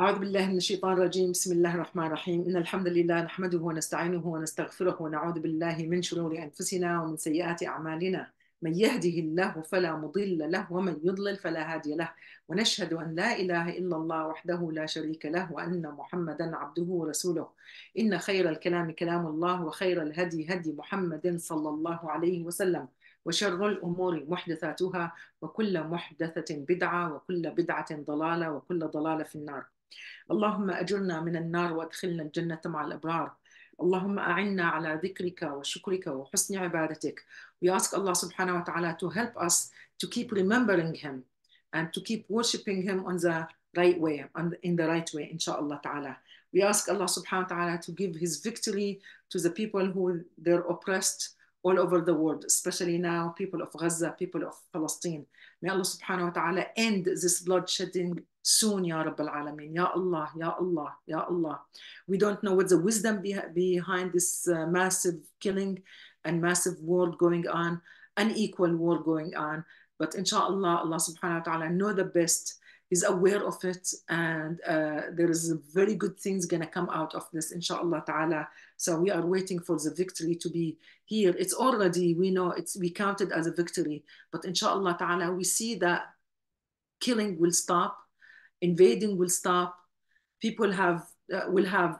أعوذ بالله من الشيطان الرجيم. بسم الله الرحمن الرحيم. إن الحمد لله نحمده ونستعينه ونستغفره ونعوذ بالله من شرور أنفسنا ومن سيئات أعمالنا. من يهده الله فلا مضل له ومن يضلل فلا هادي له. ونشهد أن لا إله إلا الله وحده لا شريك له وأن محمدا عبده ورسوله. إن خير الكلام كلام الله وخير الهدي هدي محمد صلى الله عليه وسلم. وشر الأمور محدثاتها وكل محدثة بدعة وكل بدعة ضلالة وكل ضلالة في النار. اللهم أجرنا من النار وأدخلنا الجنة مع الأبرار. اللهم أعنا على ذكرك وشكرك وحسن عبادتك. We ask Allah subhanahu wa ta'ala to help us to keep remembering Him and to keep worshiping Him on the right way, in the right way, inshallah ta'ala. We ask Allah subhanahu wa ta'ala to give His victory to the people who they're oppressed all over the world, especially now, people of Gaza, people of Palestine. May Allah subhanahu wa ta'ala end this bloodshedding soon, Ya Rabbal Alameen. Ya Allah, Ya Allah, Ya Allah. We don't know what the wisdom behind this massive killing and massive war going on, unequal war going on. But inshallah, Allah subhanahu wa ta'ala know the best, is aware of it, and there is very good things gonna come out of this, inshallah ta'ala. So we are waiting for the victory to be here. It's already, we know we count it as a victory, but inshallah ta'ala, we see that killing will stop, invading will stop, people will have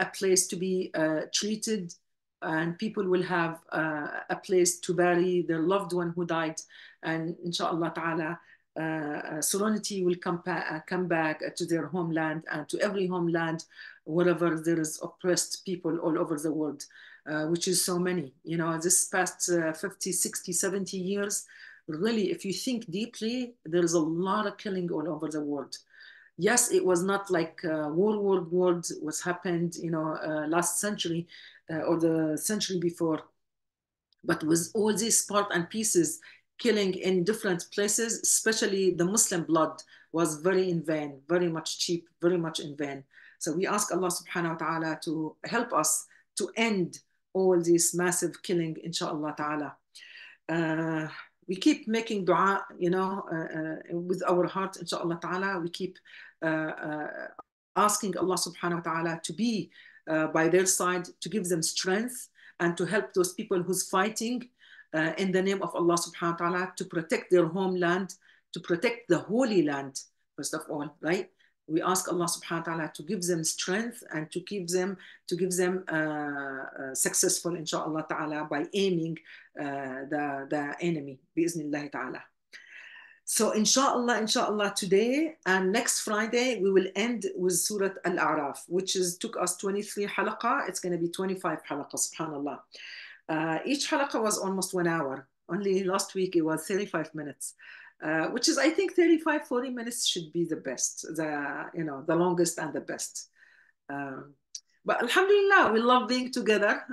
a place to be treated, and people will have a place to bury their loved one who died, and inshallah ta'ala, serenity will come back to their homeland and to every homeland wherever there is oppressed people all over the world, which is so many. You know, this past 50, 60, 70 years, really, if you think deeply, there is a lot of killing all over the world. Yes, it was not like World War was happened, last century or the century before, but with all these part and pieces killing in different places, especially the Muslim blood was very in vain, very much cheap, very much in vain. So we ask Allah subhanahu wa ta'ala to help us to end all this massive killing, inshallah ta'ala. We keep making dua, with our heart, inshallah ta'ala. We keep asking Allah subhanahu wa ta'ala to be by their side, to give them strength, and to help those people who's fighting in the name of Allah subhanahu wa ta'ala to protect their homeland, to protect the Holy Land, first of all, right? We ask Allah subhanahu wa ta'ala to give them strength and to give them successful, inshallah ta'ala, by aiming the enemy, bi'iznillahi ta'ala. So inshallah, today and next Friday, we will end with Surah Al Aa, which took us 23 halaqa. It's going to be 25 halaqa, subhanallah. Each halaqa was almost 1 hour. Only last week it was 35 minutes, which is, I think, 35, 40 minutes should be the best, the longest and the best. But alhamdulillah, we love being together.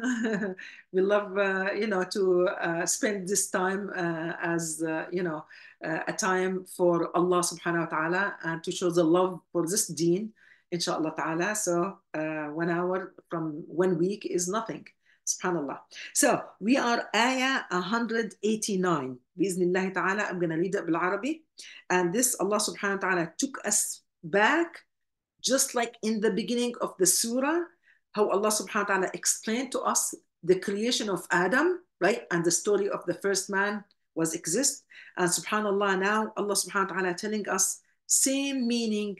We love, to spend this time as, a time for Allah subhanahu wa ta'ala and to show the love for this deen, inshallah ta'ala. So 1 hour from 1 week is nothing, subhanallah. So we are ayah 189. Bismillah ta'ala, I'm going to read it bil Arabi. And this, Allah subhanahu wa ta'ala took us back, just like in the beginning of the surah, how Allah subhanahu wa ta'ala explained to us the creation of Adam, right? And the story of the first man was exist. And subhanallah, now Allah subhanahu wa ta'ala telling us same meaning,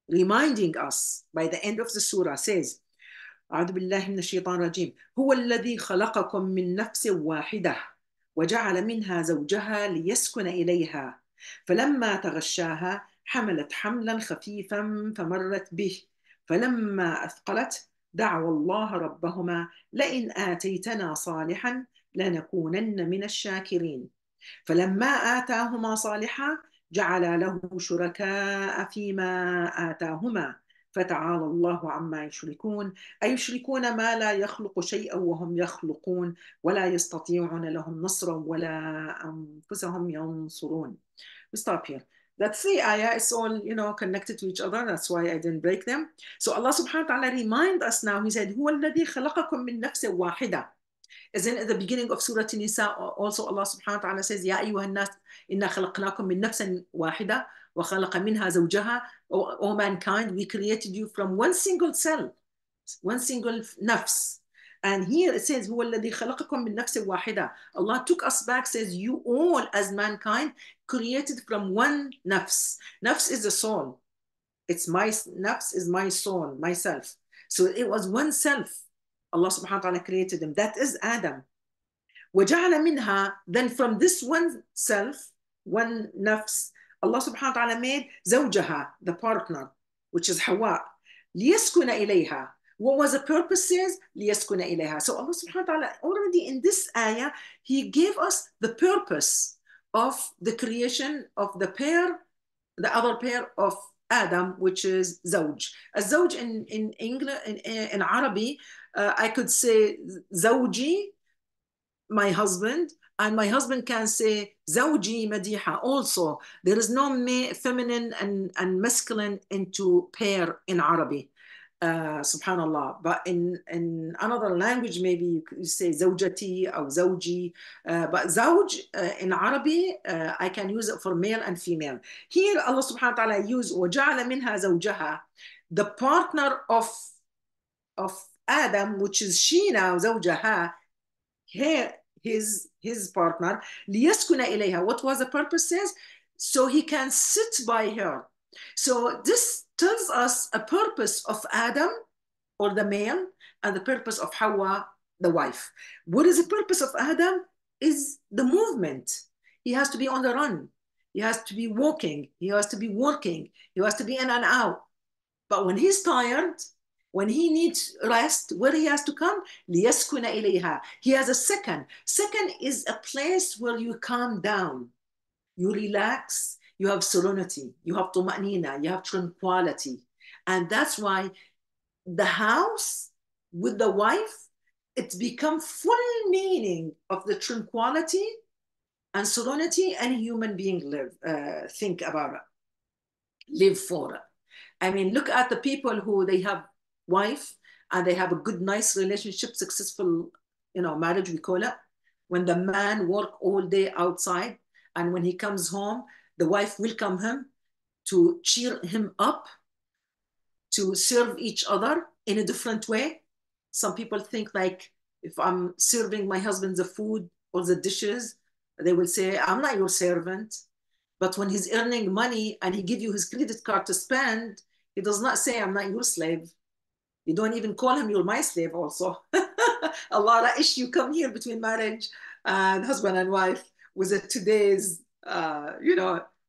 reminding us by the end of the surah says, أعوذ بالله من الشيطان الرجيم هو الذي خلقكم من نفس واحدة وجعل منها زوجها ليسكن إليها فلما تغشاها حملت حملا خفيفا فمرت به فلما أثقلت دعوا الله ربهما لئن آتيتنا صالحا لنكونن من الشاكرين فلما آتاهما صالحا جعل له شركاء فيما آتاهما فتعالى الله عما يشركون أيشركون ما لا يخلق شيئا وهم يخلقون ولا يستطيعون لهم نصرا ولا أنفسهم ينصرون. We stop here. That 3 ayah is all, connected to each other. That's why I didn't break them. So Allah subhanahu wa ta'ala remind us now. He said, هو الذي خلقكم من نفس واحدة. As in at the beginning of Surah Nisa, also Allah subhanahu wa ta'ala says, يا أيها الناس إنا خلقناكم من نفس واحدة وخلق منها زوجها. O mankind, we created you from one single cell, one single nafs. And here it says هو الذي خلقكم من نفس واحدة. Allah took us back, says you all as mankind created from one nafs. Nafs is the soul. It's my nafs is my soul, myself. So it was one self. Allah subhanahu wa ta'ala created them. That is Adam. وجعل منها, then from this one self, one nafs, Allah subhanahu wa ta'ala made زوجها, the partner, which is Hawa. ليسكن إليها. What was the purpose is ليسكن إليها. So Allah subhanahu wa ta'ala already in this ayah, He gave us the purpose of the creation of the pair, the other pair of Adam, which is زوج. الزوج in English, in Arabic, I could say زوجي, my husband, and my husband can say زوجي مديحة also. There is no feminine and masculine into pair in Arabic. Subhanallah. But in another language, maybe you say زوجتي or زوجي. But زوج in Arabic, I can use it for male and female. Here, Allah subhanahu wa ta'ala use وجعل منها زوجها, the partner of Adam, which is she now, زوجها, his partner, ليسكن إليها. What was the purpose is? So he can sit by her. So this tells us a purpose of Adam, or the male, and the purpose of Hawa, the wife. What is the purpose of Adam? Is the movement. He has to be on the run. He has to be walking. He has to be working. He has to be in and out. But when he's tired, when he needs rest, where he has to come? ليسكن إليها. He has a second. Second is a place where you calm down. You relax. You have serenity. You have طمأنينة. You have tranquility. And that's why the house with the wife, it's become full meaning of the tranquility and serenity any human being think about it, live for it. I mean, look at the people who they have wife and they have a good, nice relationship, successful, marriage, we call it. When the man work all day outside, and when he comes home, the wife welcome him to cheer him up, to serve each other in a different way. Some people think like, if I'm serving my husband the food or the dishes, they will say, I'm not your servant. But when he's earning money and he give you his credit card to spend, he does not say, I'm not your slave. You don't even call him, you're my slave also. A lot of issue come here between marriage and husband and wife with today's,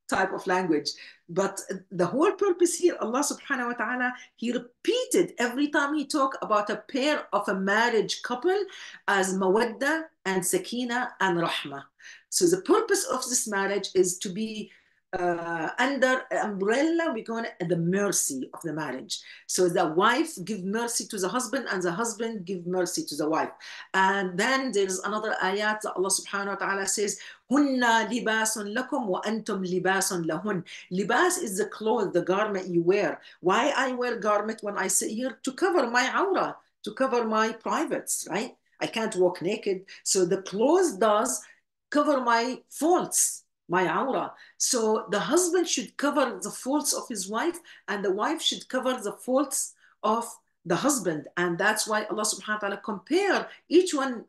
type of language. But the whole purpose here, Allah subhanahu wa ta'ala, He repeated every time He talk about a pair of a marriage couple as mawadda and sakina and rahma. So the purpose of this marriage is to be under umbrella, we call it the mercy of the marriage. So the wife give mercy to the husband and the husband give mercy to the wife. And then there's another ayat that Allah subhanahu wa ta'ala says, Hunna libasun lakum wa antum libasun lahun. Libas is the clothes, the garment you wear. Why I wear garment when I sit here? To cover my aura, to cover my privates, right? I can't walk naked. So the clothes does cover my faults, my aura. So the husband should cover the faults of his wife, and the wife should cover the faults of the husband. And that's why Allah subhanahu wa ta'ala compare each one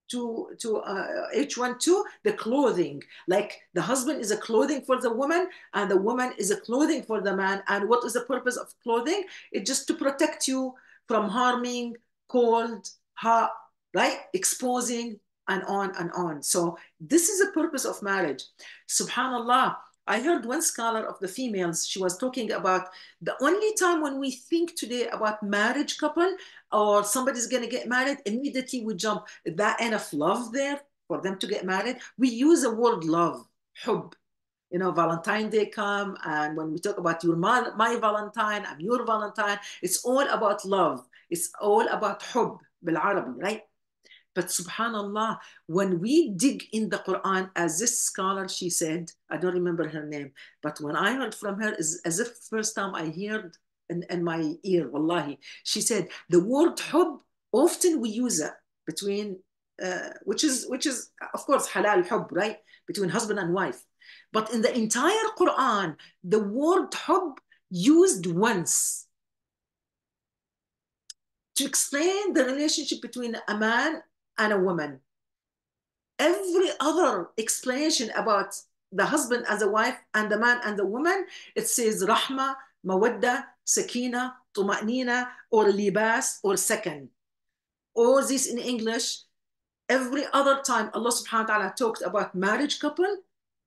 to the clothing. Like the husband is a clothing for the woman, and the woman is a clothing for the man. And what is the purpose of clothing? It's just to protect you from harming, cold, hot, right? Exposing, and on and on. So this is the purpose of marriage. Subhanallah, I heard one scholar of the females, she was talking about the only time when we think today about marriage couple or somebody's going to get married, immediately we jump, is that enough love there for them to get married? We use the word love, hub. Valentine Day come, and when we talk about my Valentine, I'm your Valentine, it's all about love. It's all about hub, bil-Arabi, right? But subhanallah, when we dig in the Quran, as this scholar, she said, I don't remember her name, but when I heard from her, is as if first time I heard in my ear, wallahi. She said, the word hub, often we use it between which is of course halal hub, right, between husband and wife. But in the entire Quran, the word hub used once to explain the relationship between a man and a woman. Every other explanation about the husband as a wife and the man and the woman, it says rahma, mawadda, sakina, tuma'nina, or libas, or sakan. All this in English. Every other time Allah subhanahu wa ta'ala talked about marriage couple,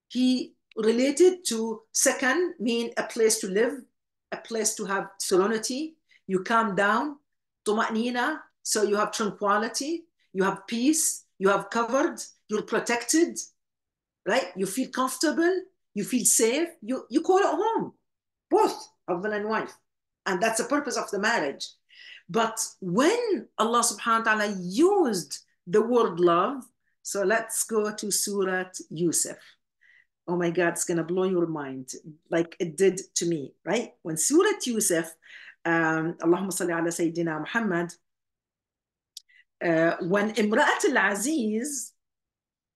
he related to sakan, mean a place to live, a place to have serenity, you calm down, tuma'nina, so you have tranquility, you have peace, you have covered, you're protected, right? You feel comfortable, you feel safe, you call it home, both husband and wife. And that's the purpose of the marriage. But when Allah subhanahu wa ta'ala used the word love, so let's go to Surah Yusuf. Oh my God, it's going to blow your mind like it did to me, right? When Surah Yusuf, Allahumma salli ala Sayyidina Muhammad, when Imra'at al-Aziz,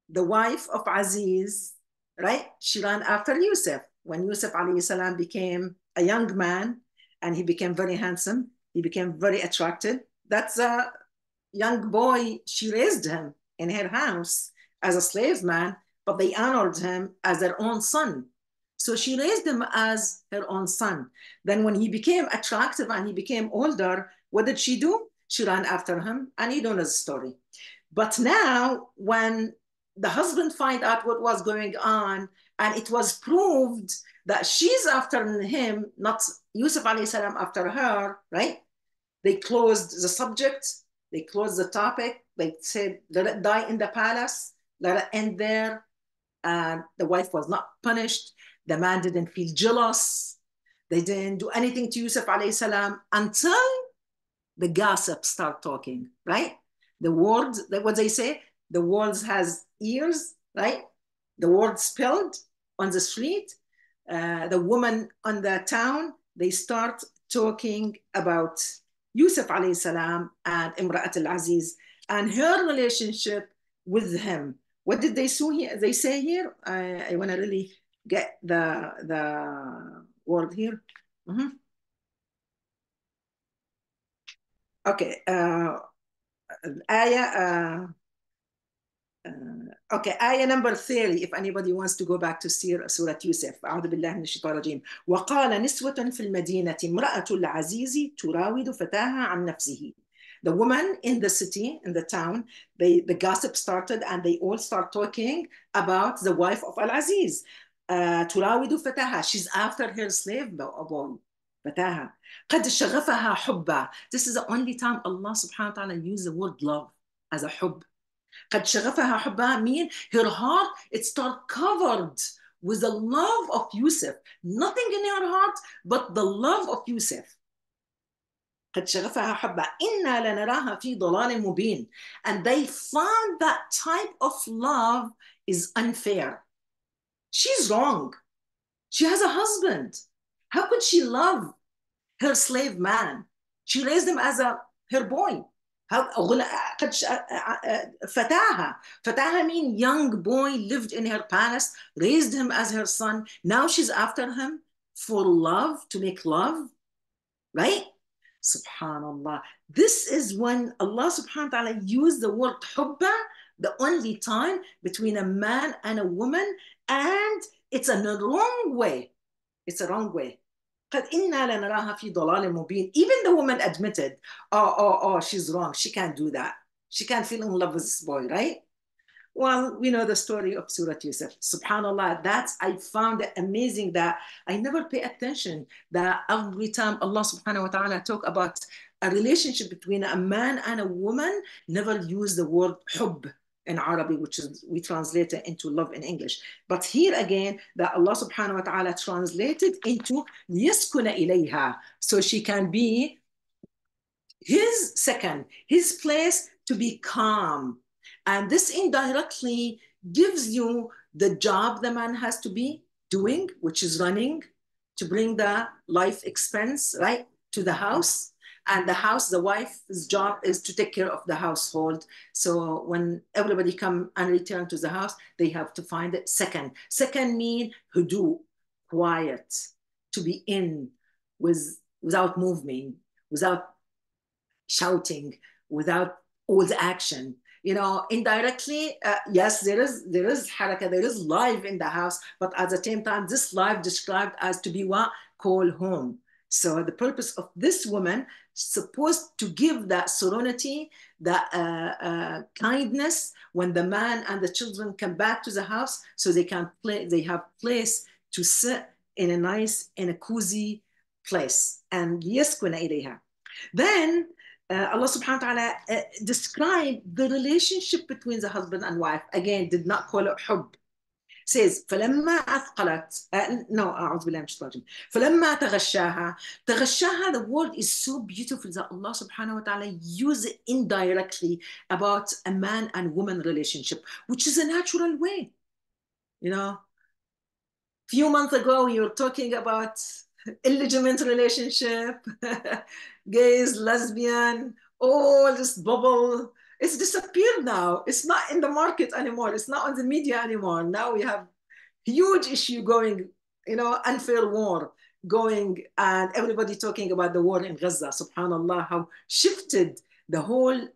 the wife of Aziz, right, she ran after Yusuf. When Yusuf alayhi salam became a young man and he became very handsome, he became very attractive. That's a young boy. She raised him in her house as a slave man, but they honored him as their own son. So she raised him as her own son. Then when he became attractive and he became older, what did she do? She ran after him, and you know the story. But now when the husband find out what was going on, and it was proved that she's after him, not Yusuf alayhi salam after her, right? They closed the subject, they closed the topic, they said, let it die in the palace, let it end there. And the wife was not punished. The man didn't feel jealous. They didn't do anything to Yusuf alayhi salam until the gossip start talking, right? The words, what they say, the words has ears, right? The word spilled on the street. The woman on the town, they start talking about Yusuf alayhi salam and Imra'at al-Aziz and her relationship with him. What did they say here? I want to really get the word here. Mm-hmm. Okay. Ayah. Okay, ayah number 30, if anybody wants to go back to Surah Yusuf. أعوذ بالله من الشيطان الرجيم. وقال نسوة في المدينة امرأة العزيز تراود فتاها عن نفسه. The woman in the city, in the town, the gossip started and they all start talking about the wife of Al-Aziz. تراود فتاها. She's after her slave boy. فتاها. قد شغفها حبا. This is the only time Allah subhanahu wa ta'ala used the word love as a حب. قد شغفها حبها mean her heart, it start covered with the love of Yusuf. Nothing in her heart but the love of Yusuf. قد شغفها حبها إنا لنراها في ضلال مبين. And they found that type of love is unfair. She's wrong. She has a husband. How could she love her slave man? She raised him as her boy. فتاها mean young boy, lived in her palace, raised him as her son. Now she's after him for love, to make love, right? Subhanallah. This is when Allah subhanahu wa ta'ala used the word hubba, the only time between a man and a woman, and it's in a wrong way. It's a wrong way. قد إنا لنراها في ضلال مبين. Even the woman admitted, oh, she's wrong. She can't do that. She can't feel in love with this boy, right? Well, we know the story of Surah Yusuf. Subhanallah, I found it amazing that I never pay attention that every time Allah subhanahu wa ta'ala talk about a relationship between a man and a woman, never use the word hub in Arabic, which is we translate it into love in English. But here again, that Allah subhanahu wa ta'ala translated into yaskuna ilayha, so she can be his second, his place to be calm. And this indirectly gives you the job the man has to be doing, which is running to bring the life expense, right, to the house. And the house, the wife's job is to take care of the household. So when everybody come and return to the house, they have to find it. Second mean hudu, quiet, to be in without moving, without shouting, without all the action. Indirectly, yes, there is haraka, there is life in the house, but at the same time, this life described as to be what? Call home. So the purpose of this woman supposed to give that serenity, that kindness when the man and the children come back to the house, so they can play, they have place to sit in a cozy place. And يسكن إليها. Then Allah subhanahu wa ta'ala described the relationship between the husband and wife. Again, did not call it hub. Says فلما أثقلت no أعوذ بالله من الشيطان الرجيم فلما تغشاها, the word is so beautiful that Allah subhanahu wa ta'ala use it indirectly about a man and woman relationship, which is a natural way. Few months ago you were talking about illegitimate relationship, gays, lesbian, all this bubble. It's disappeared now. It's not in the market anymore. It's not on the media anymore. Now we have huge issue going, unfair war going, and everybody talking about the war in Gaza. Subhanallah, how shifted the whole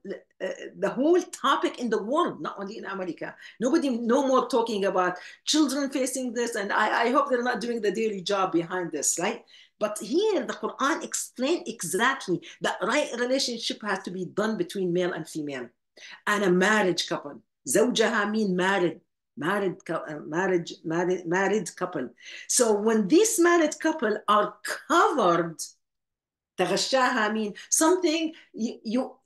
topic in the world, not only in America. Nobody no more talking about children facing this, and I hope they're not doing the daily job behind this, right? But here the Quran explained exactly that right relationship has to be done between male and female, and a marriage couple. زوجها mean married couple. So when these married couple are covered, تغشاها mean something you're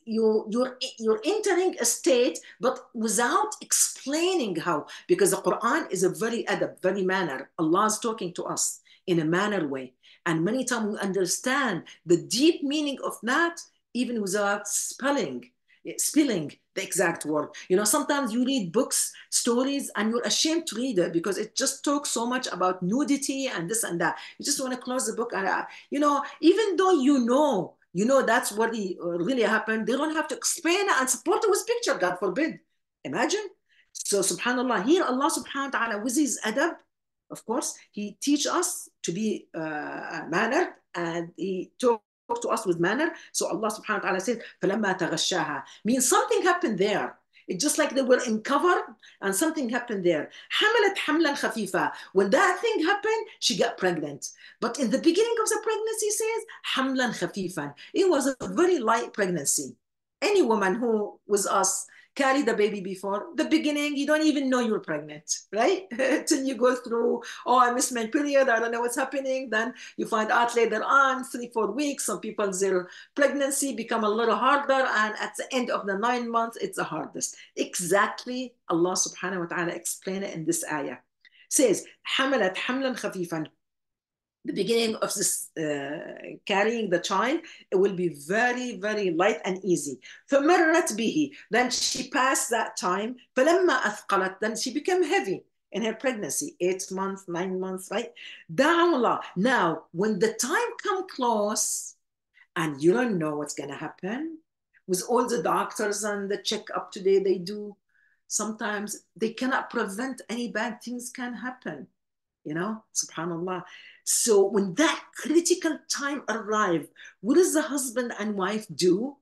entering a state, but without explaining how, because the Quran is a very adab, very manner. Allah is talking to us in a manner way, and many times we understand the deep meaning of that even without spilling the exact word. Sometimes you read books, stories, and you're ashamed to read it because it just talks so much about nudity and this and that. You just want to close the book, and even though that's what really happened, they don't have to explain it and support it with picture, God forbid. Imagine. So subhanallah, here Allah subhanahu wa ta'ala with his adab, of course, he teach us to be mannered, and he talk to us with manner. So Allah subhanahu wa ta'ala says, فَلَمَّا تَغَشَّاهَا, means something happened there. It's just like they were in cover and something happened there. حَمَلَتْ حَمْلًا خَفِيفًا, when that thing happened, she got pregnant. But in the beginning of the pregnancy, says, حَمْلًا خَفِيفًا, it was a very light pregnancy. Any woman who was us carried the baby before the beginning, you don't even know you're pregnant, right? Till you go through, I missed my period, I don't know what's happening. Then you find out later on, 3-4 weeks, some people, their pregnancy become a little harder, and at the end of the 9 months, it's the hardest. Exactly, Allah subhanahu wa ta'ala explained it in this ayah. Says, حملت حملا خفيفا, the beginning of this carrying the child, it will be very, very light and easy. فمرت به, then she passed that time. فلما أثقلت, then she became heavy in her pregnancy, 8 months, 9 months, right? دعوا الله. Now, when the time come close, and you don't know what's going to happen, with all the doctors and the checkup today they do, sometimes they cannot prevent any bad things can happen. Subhanallah. So when that critical time arrived, what does the husband and wife do?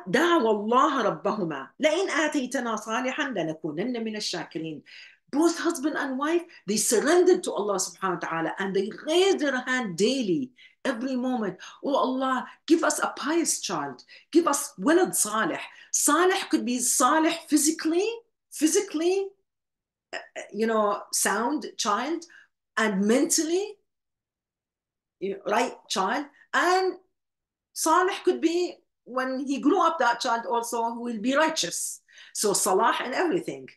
دعوا الله ربهما لئن آتيتنا صالحا لنكونن من الشاكرين. Both husband and wife, they surrendered to Allah subhanahu wa ta'ala, and they raised their hand daily, every moment. Oh Allah, give us a pious child. Give us walad salih. Salih could be salih physically, sound child, and mentally, right child. And Salih could be when he grew up, that child also who will be righteous. So Salah and everything.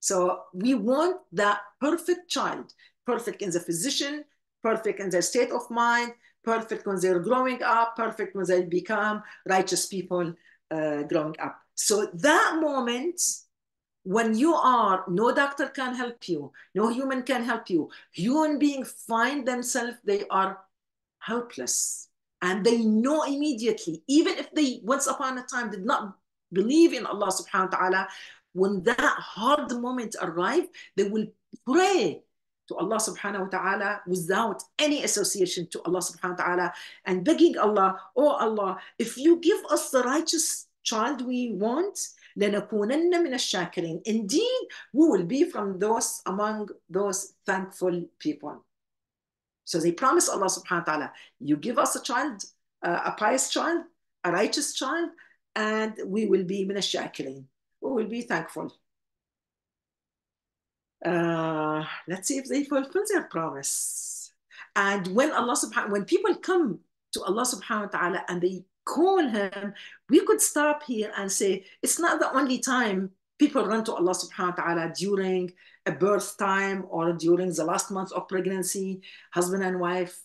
So we want that perfect child, perfect in the physician, perfect in their state of mind, perfect when they're growing up, perfect when they become righteous people growing up. So that moment, when you are, no doctor can help you, no human can help you, human beings find themselves, they are helpless And they know immediately, even if they once upon a time did not believe in Allah subhanahu wa ta'ala, when that hard moment arrive, they will pray to Allah subhanahu wa ta'ala without any association to Allah subhanahu wa ta'ala and begging Allah, oh Allah, if you give us the righteous child we want, لَنَكُونَنَّ مِنَ الشَّاكِرِينَ. Indeed, we will be from those among those thankful people. So they promise Allah subhanahu wa ta'ala, you give us a child, a pious child, a righteous child, and we will be min ash-shakirin. We will be thankful. Let's see if they fulfill their promise. And when people come to Allah subhanahu wa ta'ala and they call him, we could stop here and say, it's not the only time people run to Allah subhanahu wa ta'ala during a birth time or during the last month of pregnancy, husband and wife,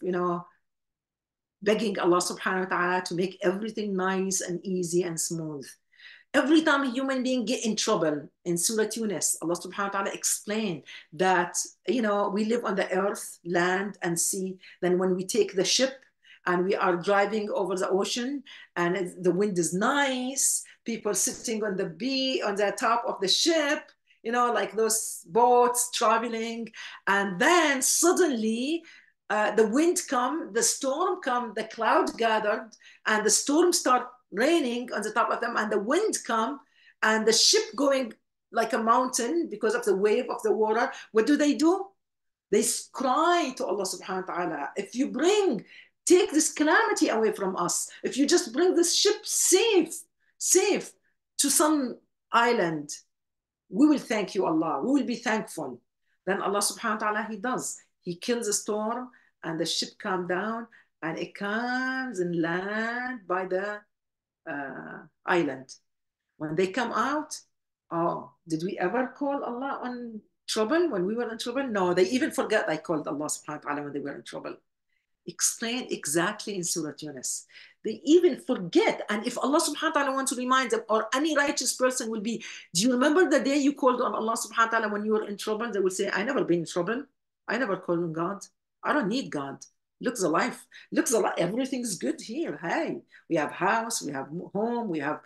begging Allah subhanahu wa ta'ala to make everything nice and easy and smooth. Every time a human being get in trouble, in Surah Yunus, Allah subhanahu wa ta'ala explained that, we live on the earth, land and sea. Then when we take the ship and we are driving over the ocean and the wind is nice, people sitting on the top of the ship, like those boats traveling. And then suddenly the wind come, the storm come, the cloud gathered, and the storm start raining on the top of them, and the wind come, and the ship going like a mountain because of the wave of the water. What do? They cry to Allah subhanahu wa ta'ala, if you take this calamity away from us, if you just bring this ship safe to some island, we will thank you, Allah. We will be thankful. Then Allah subhanahu wa ta'ala, He kills the storm, and the ship comes down, and it comes and land by the island. When they come out, oh, did we ever call Allah on trouble when we were in trouble? No, they even forget they called Allah subhanahu wa ta'ala when they were in trouble. Explained exactly in Surah Yunus. They even forget. And if Allah subhanahu wa ta'ala wants to remind them, or any righteous person will be, do you remember the day you called on Allah subhanahu wa ta'ala when you were in trouble? They will say, I never been in trouble. I never called on God. I don't need God. Look the life. Everything's good here. Hey, we have house, we have home, we have,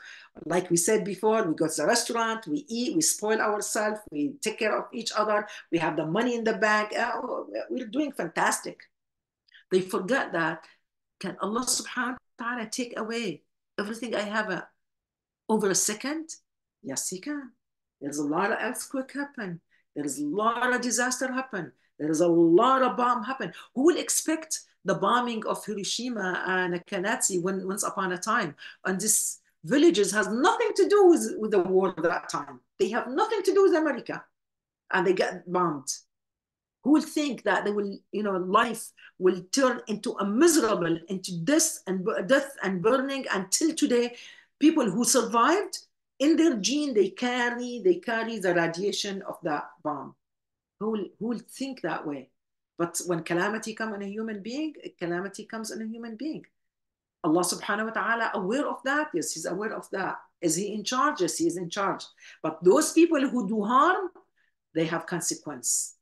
like we said before, we go to the restaurant, we eat, we spoil ourselves, we take care of each other, we have the money in the bank. We're doing fantastic. They forget that. Can Allah subhanahu wa ta'ala take away everything I have over a second? Yes, He can. There's a lot of earthquake happen. There's a lot of disaster happen. There is a lot of bomb happen. Who will expect the bombing of Hiroshima and Nagasaki once upon a time? And this villages has nothing to do with the war at that time. They have nothing to do with America. And they get bombed. Who will think that life will turn into death and burning until today? People who survived, in their gene, they carry the radiation of that bomb. Who will think that way? But when calamity comes in a human being, calamity comes in a human being. Allah subhanahu wa ta'ala aware of that? Yes, He's aware of that. Is He in charge? Yes, He is in charge. But those people who do harm, they have consequence.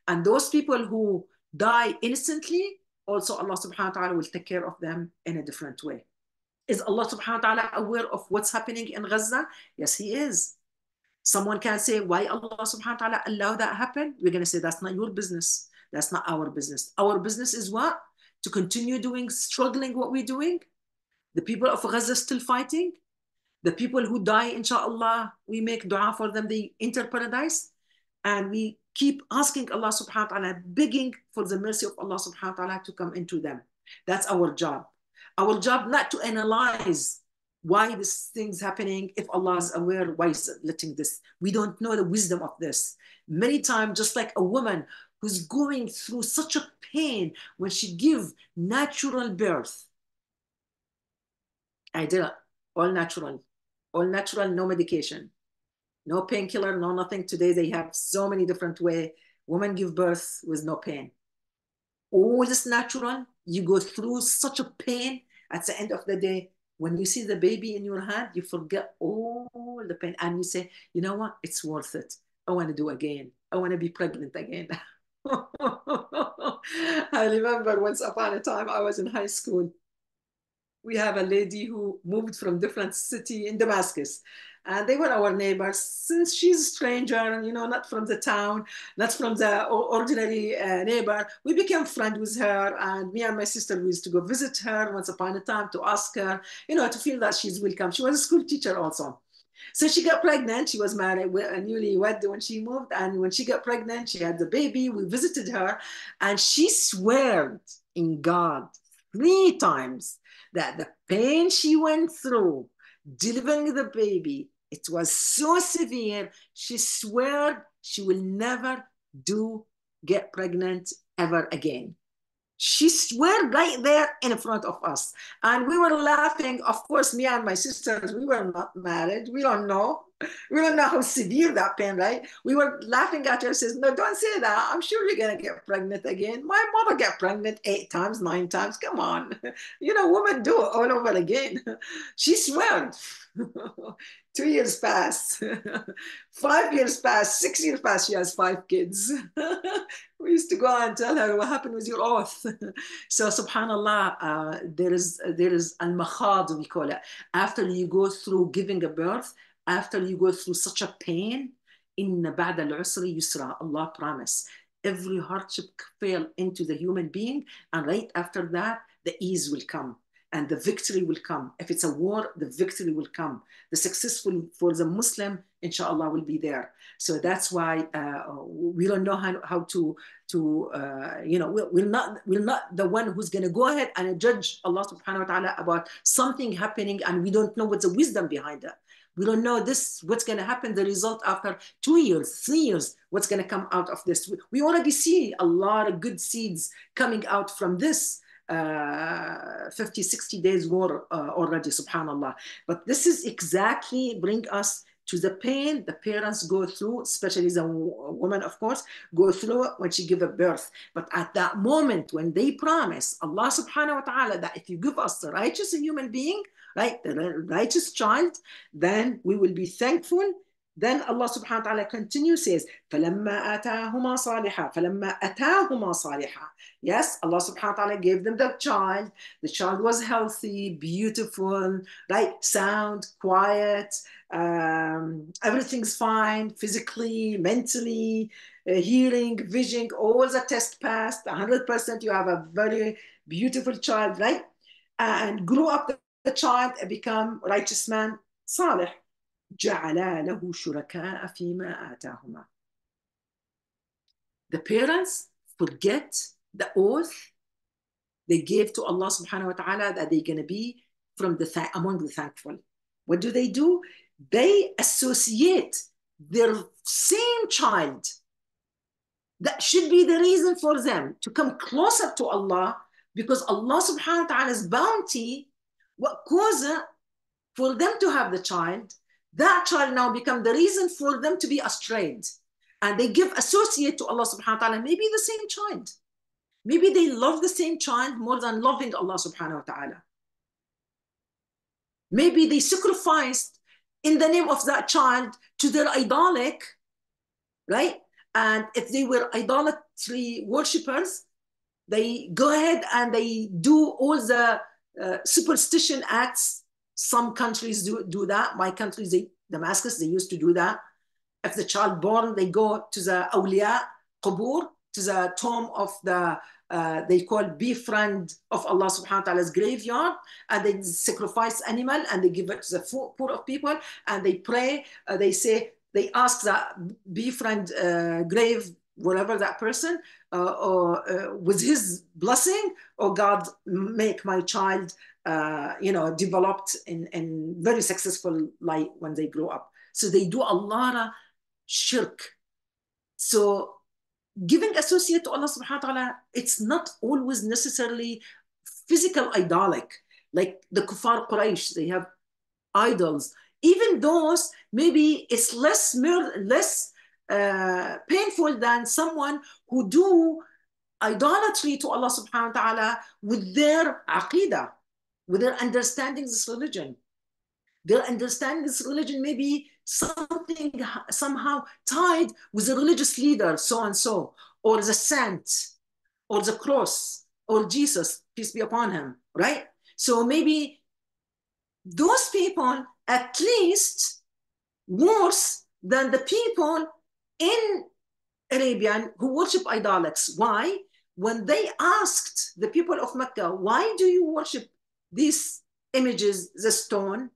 And those people who die innocently, also Allah subhanahu wa ta'ala will take care of them in a different way. Is Allah subhanahu wa ta'ala aware of what's happening in Gaza? Yes, He is. Someone can say, why Allah subhanahu wa ta'ala allow that happen? We're going to say, that's not your business. That's not our business. Our business is what? To continue struggling what we're doing. The people of Gaza still fighting. The people who die, inshallah, we make dua for them, they enter paradise. And we keep asking Allah subhanahu wa ta'ala, begging for the mercy of Allah subhanahu wa ta'ala to come into them. That's our job. Our job not to analyze why this thing's happening. If Allah is aware, why is it letting this? We don't know the wisdom of this. Many times, just like a woman who's going through such a pain when she gives natural birth. I did it. All natural, no medication, no painkiller, no nothing. Today they have so many different ways. Women give birth with no pain. All this natural, you go through such a pain. At the end of the day, when you see the baby in your hand, you forget all the pain. And you say, you know what? It's worth it. I want to do again. I want to be pregnant again. I remember once upon a time I was in high school. we have a lady who moved from different city in Damascus. And they were our neighbors. Since she's a stranger, you know, not from the town, not from the ordinary neighbor, we became friends with her. And me and my sister, we used to go visit her once upon a time to ask her, you know, to feel that she's welcome. She was a school teacher also. So she got pregnant. She was married, newlywed when she moved. And when she got pregnant, she had the baby. We visited her and she swore in God 3 times that the pain she went through delivering the baby, it was so severe. She swore she will never get pregnant ever again. She swore right there in front of us. And we were laughing. Of course, me and my sisters, we were not married. We don't know. We don't know how severe that pain, right? We were laughing at her, says, no, don't say that. I'm sure you're going to get pregnant again. My mother got pregnant 8 times, 9 times. Come on. You know, women do it all over again. She swore. 2 years passed. 5 years passed. 6 years passed. She has 5 kids. We used to go and tell her what happened with your oath. So subhanallah, there is al-makhad, we call it. After you go through giving a birth, after you go through such a pain, inna ba'da al-usri yusra, Allah promise. Every hardship fell into the human being, and right after that, the ease will come. And the victory will come. If it's a war, the victory will come. The successful for the Muslim, inshallah, will be there. So that's why we don't know how to you know, we're not the one who's going to go ahead and judge Allah subhanahu wa ta'ala about something happening and we don't know what's the wisdom behind it. We don't know this, what's going to happen, the result after 2 years, 3 years, what's going to come out of this. We already see a lot of good seeds coming out from this 50, 60 days war already, subhanallah. But this is exactly bring us to the pain the parents go through, especially the woman, of course, go through when she give a birth. But at that moment when they promise Allah subhanahu wa ta'ala that if you give us the righteous human being, right, the righteous child, then we will be thankful. Then Allah subhanahu wa ta'ala continues, says, فَلَمَّا أَتَاهُمَا صَالِحًا فَلَمَّا أَتَاهُمَا صَالِحًا. Yes, Allah subhanahu wa ta'ala gave them the child. The child was healthy, beautiful, right, sound, quiet, everything's fine, physically, mentally, hearing, vision, all the tests passed, 100%, you have a very beautiful child, right? And grew up the child and become righteous man, صالح. جعلا له شركاء فيما آتاهما. The parents forget the oath they gave to Allah subhanahu wa ta'ala that they're going to be from among the thankful. What do? They associate their same child that should be the reason for them to come closer to Allah, because Allah subhanahu wa ta'ala's bounty, what causes for them to have the child, that child now become the reason for them to be astrayed. And they give associate to Allah subhanahu wa ta'ala, maybe the same child. Maybe they love the same child more than loving Allah subhanahu wa ta'ala. Maybe they sacrificed in the name of that child to their idolic, right? And if they were idolatry worshippers, they go ahead and they do all the superstition acts. Some countries do that. My country, Damascus, they used to do that. If the child born, they go to the awliya, qubur, to the tomb of the, they call befriend of Allah subhanahu wa ta'ala's graveyard, and they sacrifice animal and they give it to the poor of people, and they pray, they say, they ask that befriend grave, whatever that person, with his blessing, or God make my child, you know, developed in very successful life when they grow up. So they do a lot of shirk. So giving associate to Allah subhanahu wa ta'ala, it's not always necessarily physical idolic. Like the kuffar Quraysh, they have idols. Even those, maybe it's less painful than someone who do idolatry to Allah subhanahu wa ta'ala with their aqidah, with their understanding this religion. Their understanding this religion may be something somehow tied with the religious leader, so and so, or the saint, or the cross, or Jesus, peace be upon him, right? So maybe those people at least worse than the people in Arabian who worship idols. Why? When they asked the people of Mecca, why do you worship these images, the stone,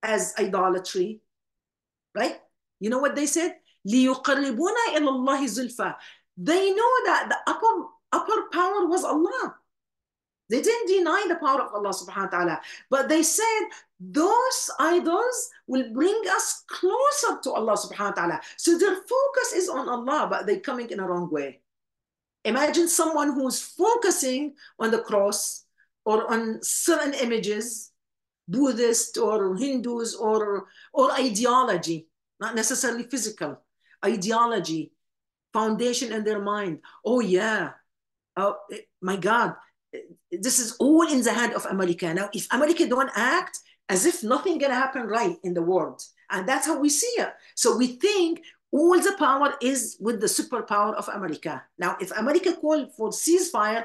as idolatry? Right? You know what they said? لِيُقَرِّبُونَ إِلَى اللَّهِ زُلْفَى. They know that the upper power was Allah. They didn't deny the power of Allah subhanahu wa ta'ala, but they said those idols will bring us closer to Allah subhanahu wa ta'ala. So their focus is on Allah, but they're coming in a wrong way. Imagine someone who's focusing on the cross or on certain images, Buddhist or Hindus or ideology, not necessarily physical, ideology, foundation in their mind. Oh yeah, oh my God, this is all in the hand of America. Now, if America don't act as if nothing gonna happen right in the world, and that's how we see it. So we think all the power is with the superpower of America. Now, if America called for ceasefire,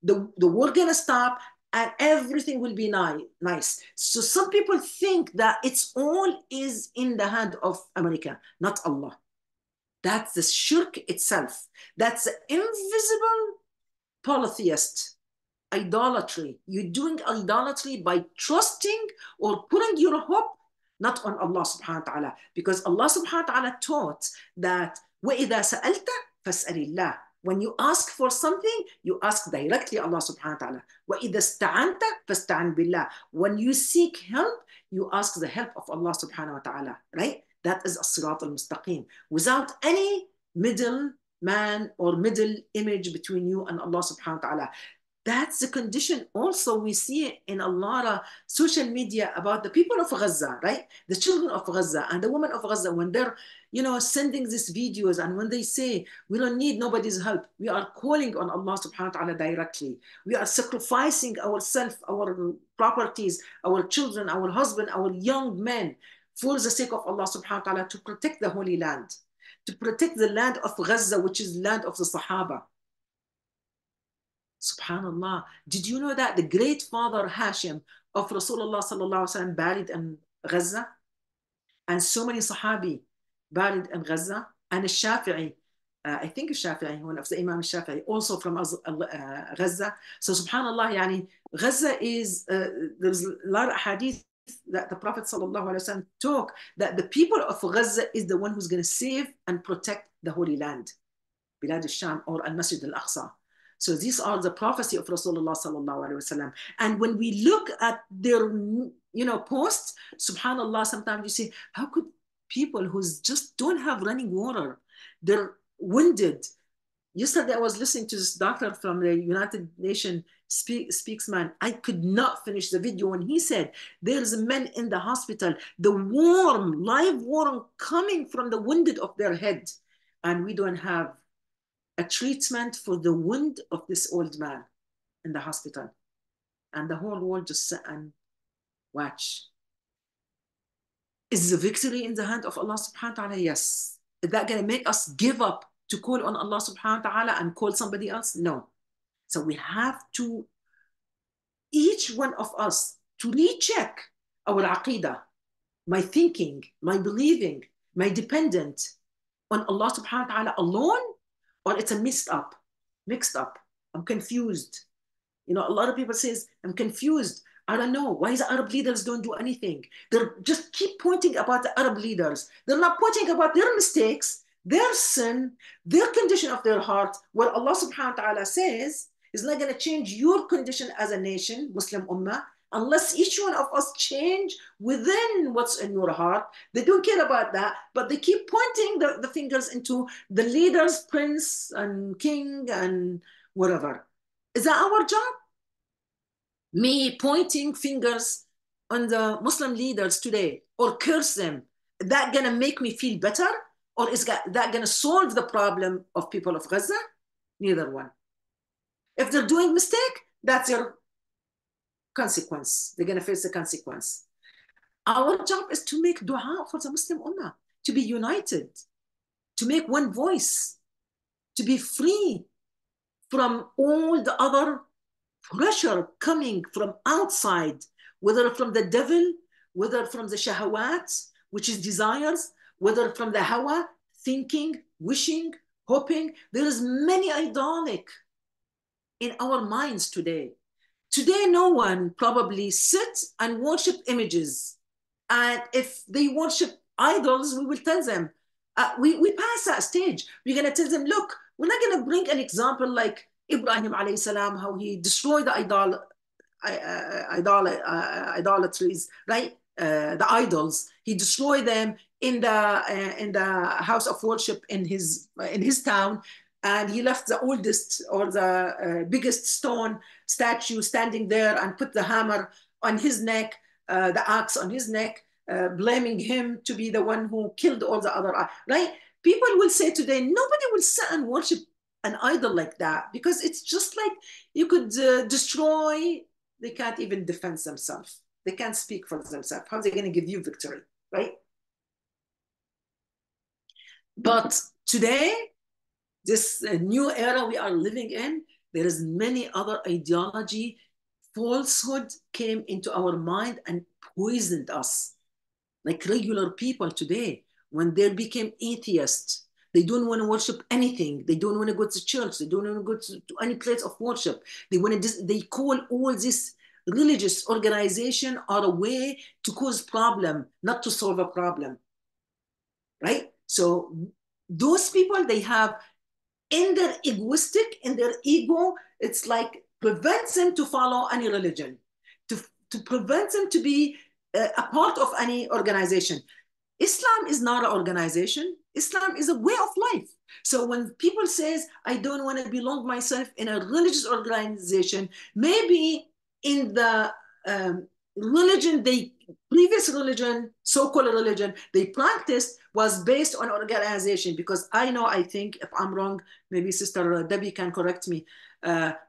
the war gonna stop and everything will be nice. So some people think that it's all is in the hand of America, not Allah. That's the shirk itself. That's the invisible polytheist idolatry. You're doing idolatry by trusting or putting your hope not on Allah subhanahu wa ta'ala. Because Allah subhanahu wa ta'ala taught that وَإِذَا سَأَلْتَ فَاسْأَلِ اللَّهِ. When you ask for something, you ask directly Allah subhanahu wa ta'ala. وَإِذَا اسْتَعَنْتَ فَاسْتَعِنْ بِاللَّهِ. When you seek help, you ask the help of Allah subhanahu wa ta'ala. Right? That is as-sirat al-mustaqim. Without any middle man or middle image between you and Allah subhanahu wa ta'ala. That's the condition also we see in a lot of social media about the people of Gaza, right? The children of Gaza and the women of Gaza, when they're, sending these videos and when they say, we don't need nobody's help, we are calling on Allah subhanahu wa ta'ala directly. We are sacrificing ourselves, our properties, our children, our husband, our young men for the sake of Allah subhanahu wa ta'ala to protect the Holy Land, to protect the land of Gaza, which is land of the Sahaba. Subhanallah. Did you know that the great father Hashim of Rasulullah sallallahu alaihi wasallam buried in Gaza? And so many Sahabi buried in Gaza. And Shafi'i, I think Shafi'i, one of the Imam Shafi'i, also from Gaza. So subhanallah, yani, Gaza is, there's a lot of hadith that the Prophet sallallahu alaihi wasallam talk that the people of Gaza is the one who's going to save and protect the Holy Land, Bilad al-Sham or al-Masjid al-Aqsa. So these are the prophecy of Rasulullah sallallahu alaihi wasallam. And when we look at their, posts, subhanallah, sometimes you see, how could people who just don't have running water, they're winded. Yesterday I was listening to this doctor from the United Nations spokesman. I could not finish the video when he said, there's men in the hospital, the live warm coming from the wounded of their head. And we don't have a treatment for the wound of this old man in the hospital. And the whole world just sit and watch. Is the victory in the hand of Allah subhanahu wa ta'ala? Yes. Is that going to make us give up to call on Allah subhanahu wa ta'ala and call somebody else? No. So we have to, each one of us, to recheck our aqidah, my thinking, my believing, my dependent on Allah subhanahu wa ta'ala alone, or it's a mixed up. I'm confused. A lot of people says, I'm confused. I don't know. Why the Arab leaders don't do anything? They're just keep pointing about the Arab leaders. They're not pointing about their mistakes, their sin, their condition of their heart. What Allah subhanahu wa ta'ala says is not going to change your condition as a nation, Muslim Ummah, unless each one of us change within what's in your heart. They don't care about that, but they keep pointing the fingers into the leaders, prince and king and whatever. Is that our job? Me pointing fingers on the Muslim leaders today or curse them, that gonna make me feel better? Or is that gonna solve the problem of people of Gaza? Neither one. If they're doing mistake, that's your consequence. They're going to face the consequence. Our job is to make dua for the Muslim Ummah, to be united, to make one voice, to be free from all the other pressure coming from outside, whether from the devil, whether from the shahawat, which is desires, whether from the hawa, thinking, wishing, hoping. There is many idolic in our minds today. Today, no one probably sits and worship images. And if they worship idols, we will tell them, we pass that stage. We're going to tell them, look, we're not going to bring an example like Ibrahim alayhi salam, how he destroyed the idolatries, right? The idols. He destroyed them in the house of worship in his town, and he left the oldest or the biggest stone statue standing there and put the hammer on his neck, the axe on his neck, blaming him to be the one who killed all the other, right? People will say today, nobody will sit and worship an idol like that because it's just like you could destroy. They can't even defend themselves. They can't speak for themselves. How are they going to give you victory, right? But today, this new era we are living in, there is many other ideology. Falsehood came into our mind and poisoned us. Like regular people today, when they became atheists, they don't want to worship anything. They don't want to go to church. They don't want to go to any place of worship. They call all this religious organization are a way to cause problem, not to solve a problem, right? So those people, they have in their egoistic, in their ego, it's like prevents them to follow any religion, to prevent them to be a part of any organization. Islam is not an organization. Islam is a way of life. So when people says, I don't want to belong myself in a religious organization, maybe in the religion, previous religion, so-called religion, they practiced was based on organization. Because I think if I'm wrong, maybe Sister Debbie can correct me.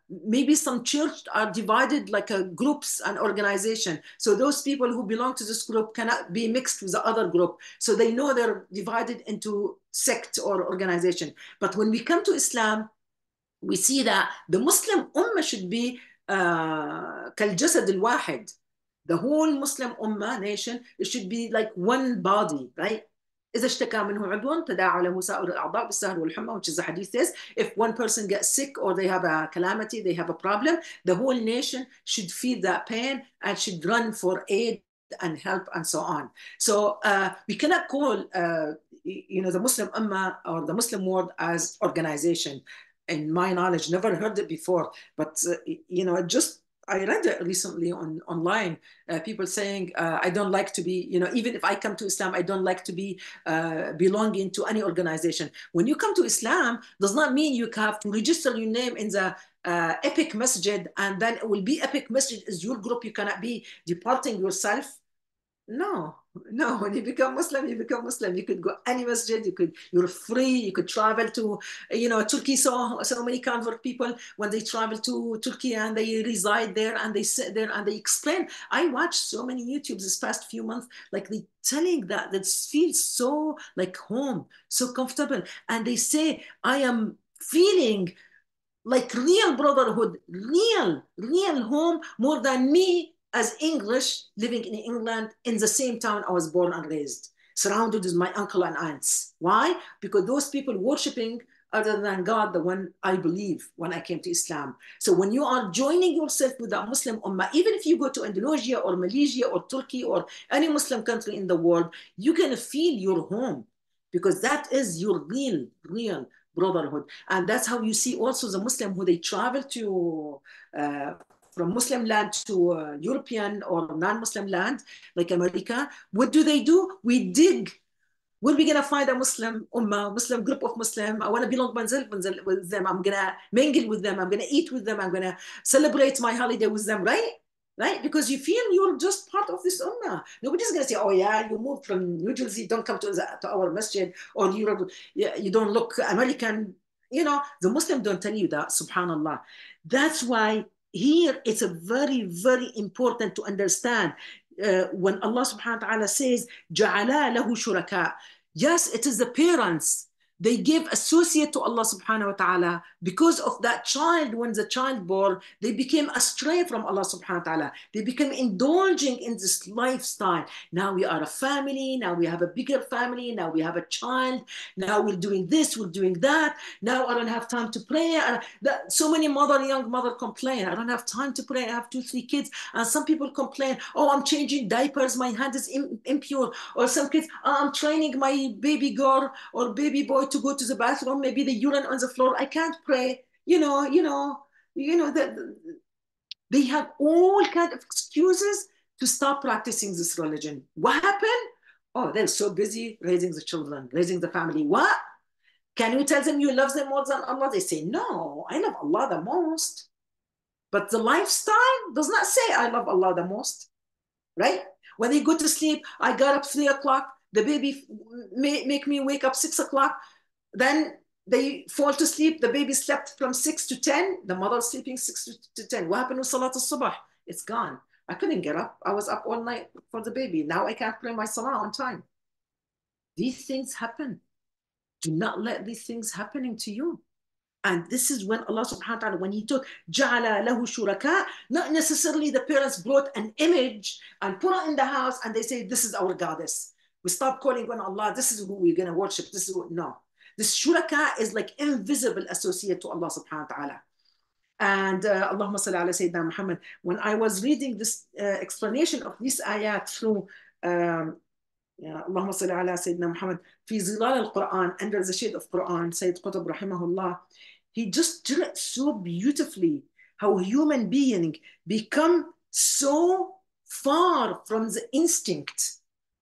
Maybe some church are divided like groups and organization. So those people who belong to this group cannot be mixed with the other group. So they know they're divided into sect or organization. But when we come to Islam, we see that the Muslim Ummah should be كالجسد الواحد. The whole Muslim Ummah nation, it should be like one body, right? إذا اشتكى منه عضو تداعى له سائر الأعضاء بالسهر والحمى, which is the hadith says, if one person gets sick or they have a calamity, they have a problem, the whole nation should feel that pain and should run for aid and help and so on. So we cannot call the Muslim Ummah or the Muslim world as organization. In my knowledge, never heard it before, but I read it recently online. People saying, I don't like to be, even if I come to Islam, I don't like to be belonging to any organization. When you come to Islam, does not mean you have to register your name in the Epic Masjid, and then it will be Epic Masjid is your group. You cannot be departing yourself. No. When you become Muslim, you become Muslim. You could go any masjid. You're free. You could travel to, Turkey. So many convert people when they travel to Turkey and they reside there and they sit there and they explain. I watched so many YouTubes this past few months, like they telling that feels so like home, so comfortable, and they say I am feeling like real brotherhood, real home, more than me as English living in England in the same town I was born and raised, surrounded with my uncle and aunts. Why? Because those people worshiping other than God, the one I believe when I came to Islam. So when you are joining yourself with the Muslim Ummah, even if you go to Indonesia or Malaysia or Turkey or any Muslim country in the world, you can feel your home because that is your real brotherhood. And that's how you see also the Muslim who they travel to from Muslim land to European or non-Muslim land, like America. What do? We dig. Where are we going to find a Muslim ummah, Muslim group of Muslim? I want to belong with them. I'm going to mingle with them. I'm going to eat with them. I'm going to celebrate my holiday with them, right? Right? Because you feel you're just part of this ummah. Nobody's going to say, oh yeah, you moved from New Jersey, don't come to our masjid, or you don't look American. The Muslim don't tell you that, subhanAllah. That's why here it's a very, very important to understand when Allah subhanahu wa ta'ala says, جَعَلَا لَهُ شُرَكَاء. Yes, it is the parents. They give associate to Allah subhanahu wa ta'ala. Because of that child, when the child born, they became astray from Allah subhanahu wa ta'ala. They became indulging in this lifestyle. Now we are a family. Now we have a bigger family. Now we have a child. Now we're doing this, we're doing that. Now I don't have time to pray. So many young mother complain, I don't have time to pray. I have 2, 3 kids. And some people complain, oh, I'm changing diapers. My hand is impure. Or some kids, oh, I'm training my baby girl or baby boy to go to the bathroom, maybe the urine on the floor, I can't pray. That they have all kind of excuses to stop practicing this religion. What happened? Oh, they're so busy raising the children, raising the family. What? Can you tell them you love them more than Allah? They say, no, I love Allah the most. But the lifestyle does not say I love Allah the most, right? When they go to sleep, I got up 3 o'clock, the baby make me wake up 6 o'clock. Then they fall to sleep. The baby slept from 6 to 10. The mother sleeping 6 to 10. What happened with Salat al-Subh? It's gone. I couldn't get up. I was up all night for the baby. Now I can't pray my Salah on time. These things happen. Do not let these things happening to you. And this is when Allah subhanahu wa ta'ala, when he took ja'ala lahu shuraka, not necessarily the parents brought an image and put it in the house and they say, this is our goddess. We stop calling on Allah. This is who we're going to worship. This is no. This shuraka is like invisible associate to Allah subhanahu wa ta'ala. And Allahumma salli ala Sayyidina Muhammad. When I was reading this explanation of this ayat through Allahumma salli ala Sayyidina Muhammad, fi zilal al-Quran, under the shade of Quran, Sayyid Qutb rahimahullah, he just did it so beautifully, how human being become so far from the instinct,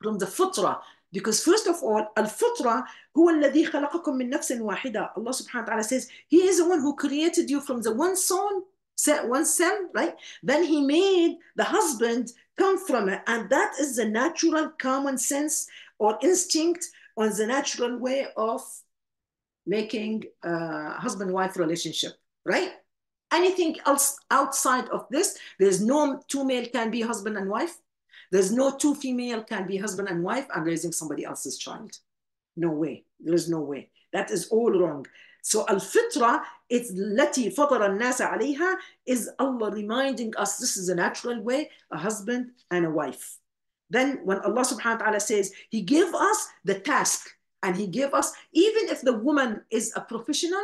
from the fitrah. Because first of all, al-fitrah هو الذي خلقكم من نفس واحدة. Allah subhanahu wa ta'ala says, He is the one who created you from the one son, right? Then He made the husband come from it. And that is the natural common sense or instinct or the natural way of making a husband-wife relationship, right? Anything else outside of this, there's no 2 male can be husband and wife. There's no 2 female can be husband and wife and raising somebody else's child. No way. There is no way. That is all wrong. So al-fitra, it's التي فطر الناس عليها, is Allah reminding us this is a natural way, a husband and a wife. Then when Allah subhanahu wa ta'ala says, He gave us the task and He gave us, even if the woman is a professional,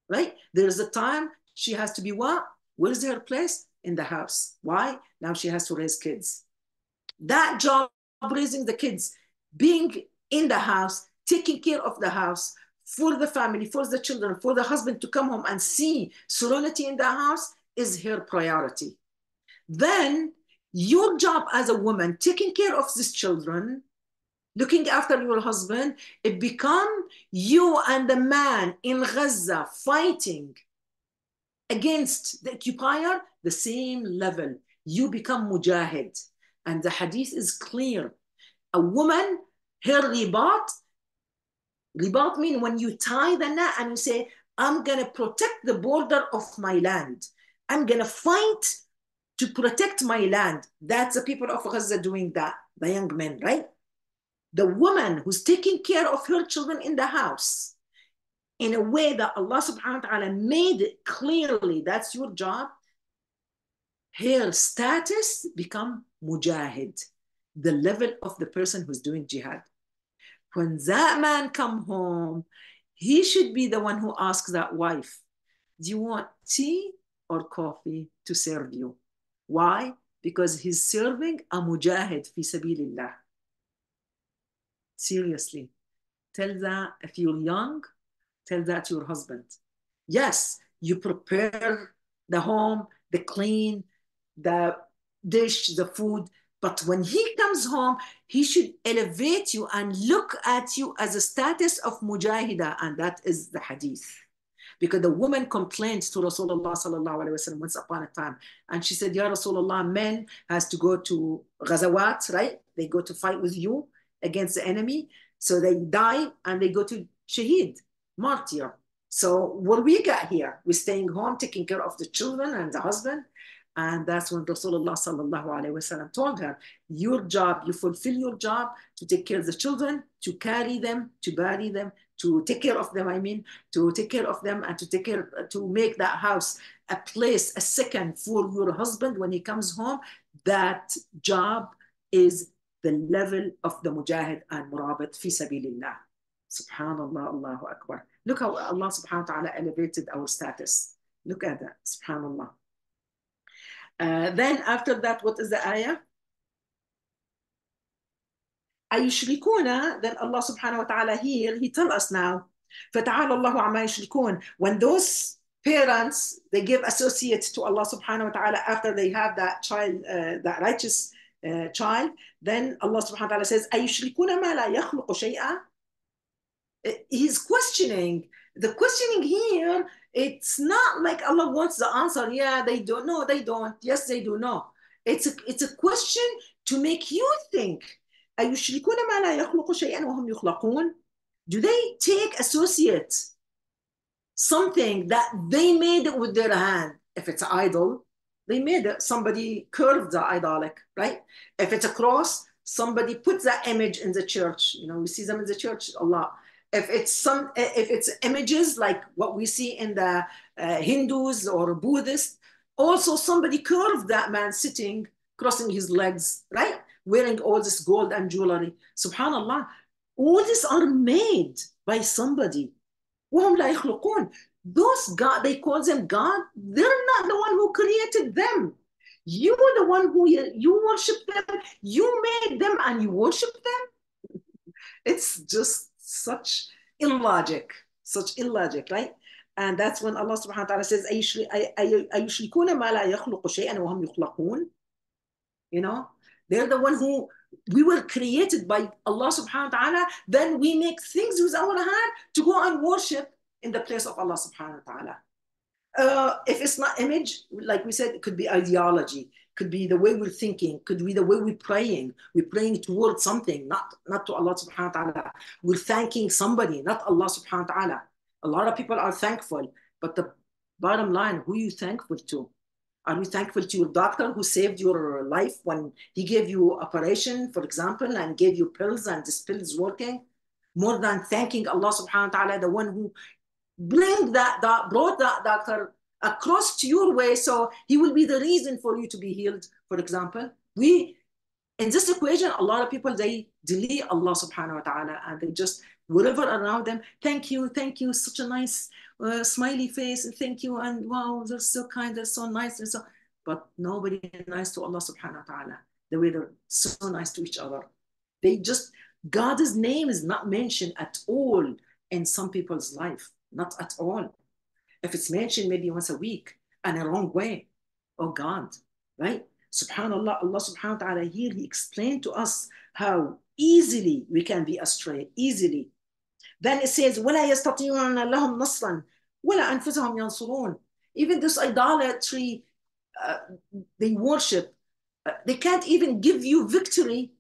right? There is a time she has to be what? Where's her place? In the house. Why? Now she has to raise kids. That job, raising the kids, being in the house, taking care of the house, for the family, for the children, for the husband to come home and see serenity in the house is her priority. Then your job as a woman, taking care of these children, looking after your husband, it become you and the man in Gaza fighting against the occupier, the same level. You become mujahid. And the hadith is clear. A woman, her ribat means when you tie the knot and you say, I'm going to protect the border of my land. I'm going to fight to protect my land. That's the people of Gaza doing that, the young men, right? The woman who's taking care of her children in the house in a way that Allah subhanahu wa ta'ala made it clearly, that's your job. Her status become mujahid, the level of the person who's doing jihad. When that man come home, he should be the one who asks that wife, do you want tea or coffee to serve you? Why? Because he's serving a mujahid fi sabilillah. Seriously. Tell that if you're young, tell that to your husband. Yes, you prepare the home, the clean, the dish, the food, but when he comes home, he should elevate you and look at you as a status of mujahida, and that is the hadith. Because the woman complained to Rasulullah sallallahu alaihi wasallam once upon a time, and she said, Ya Rasulullah, men has to go to ghazawat, right? They go to fight with you against the enemy, so they die and they go to shaheed, martyr. So what we got here, we're staying home, taking care of the children and the husband. And that's when Rasulullah sallallahu alaihi wasallam told her, your job, you fulfill your job to take care of the children, to carry them, to bury them, to take care of them, I mean, to take care of them and to take care, to make that house a place, a second for your husband when he comes home, that job is the level of the mujahid and murabit fi sabilillah. Subhanallah, Allahu Akbar. Look how Allah subhanahu wa ta'ala elevated our status. Look at that, subhanallah. Then after that, what is the ayah? أيشركون, then Allah subhanahu wa ta'ala here, he tell us now, فتعالى الله عما يشركون. When those parents, they give associates to Allah subhanahu wa ta'ala after they have that child, that righteous child, then Allah subhanahu wa ta'ala says, أيشركون ما لا يخلق شيئا. He's questioning. The questioning here, it's not like Allah wants the answer. Yeah, they don't. No, they don't. Yes, they do. No. It's a question to make you think. أيشركون ما لا يخلق شيئا وهم يخلقون. Do they take associate something that they made it with their hand? If it's an idol, they made it. Somebody curved the idolic, right? If it's a cross, somebody put that image in the church. You know, we see them in the church a lot. If it's images like what we see in the Hindus or Buddhists, also somebody curved that man sitting, crossing his legs, right? Wearing all this gold and jewelry. Subhanallah. All these are made by somebody. وهم لا يخلقون. Those God, they call them God. They're not the one who created them. You are the one who you worship them. You made them and you worship them. It's just such illogic, right? And that's when Allah subhanahu wa ta'ala says, أَيُشْرِكُونَ مَا لَا يَخْلُقُ شَيْئًا وَهُمْ يُخْلَقُونَ. You know, they're the one who, we were created by Allah subhanahu wa ta'ala, then we make things with our hand to go and worship in the place of Allah subhanahu wa ta'ala. If it's not image, like we said, it could be ideology, could be the way we're thinking, could be the way we're praying. We're praying towards something, not to Allah subhanahu wa ta'ala. We're thanking somebody, not Allah subhanahu wa ta'ala. A lot of people are thankful, but the bottom line, who are you thankful to? Are you thankful to your doctor who saved your life when he gave you operation, for example, and gave you pills and this pill is working? More than thanking Allah subhanahu wa ta'ala, the one who brought that doctor across to your way, so he will be the reason for you to be healed, for example. In this equation, a lot of people, they delete Allah subhanahu wa ta'ala and they just, whatever around them, thank you, such a nice smiley face, and thank you, and wow, they're so kind, they're so nice, and so, but nobody is nice to Allah subhanahu wa ta'ala the way they're so nice to each other. They just, God's name is not mentioned at all in some people's life, not at all. If it's mentioned maybe once a week and a wrong way, oh God, right? Subhanallah, Allah subhanahu wa ta'ala here, he explained to us how easily we can be astray, easily. Then it says, وَلَا يَسْتَطِيعُونَ لَهُمْ نَصْرًا وَلَا أَنفُسَهُمْ يَنصُرُونَ. Even this idolatry, they worship, they can't even give you victory.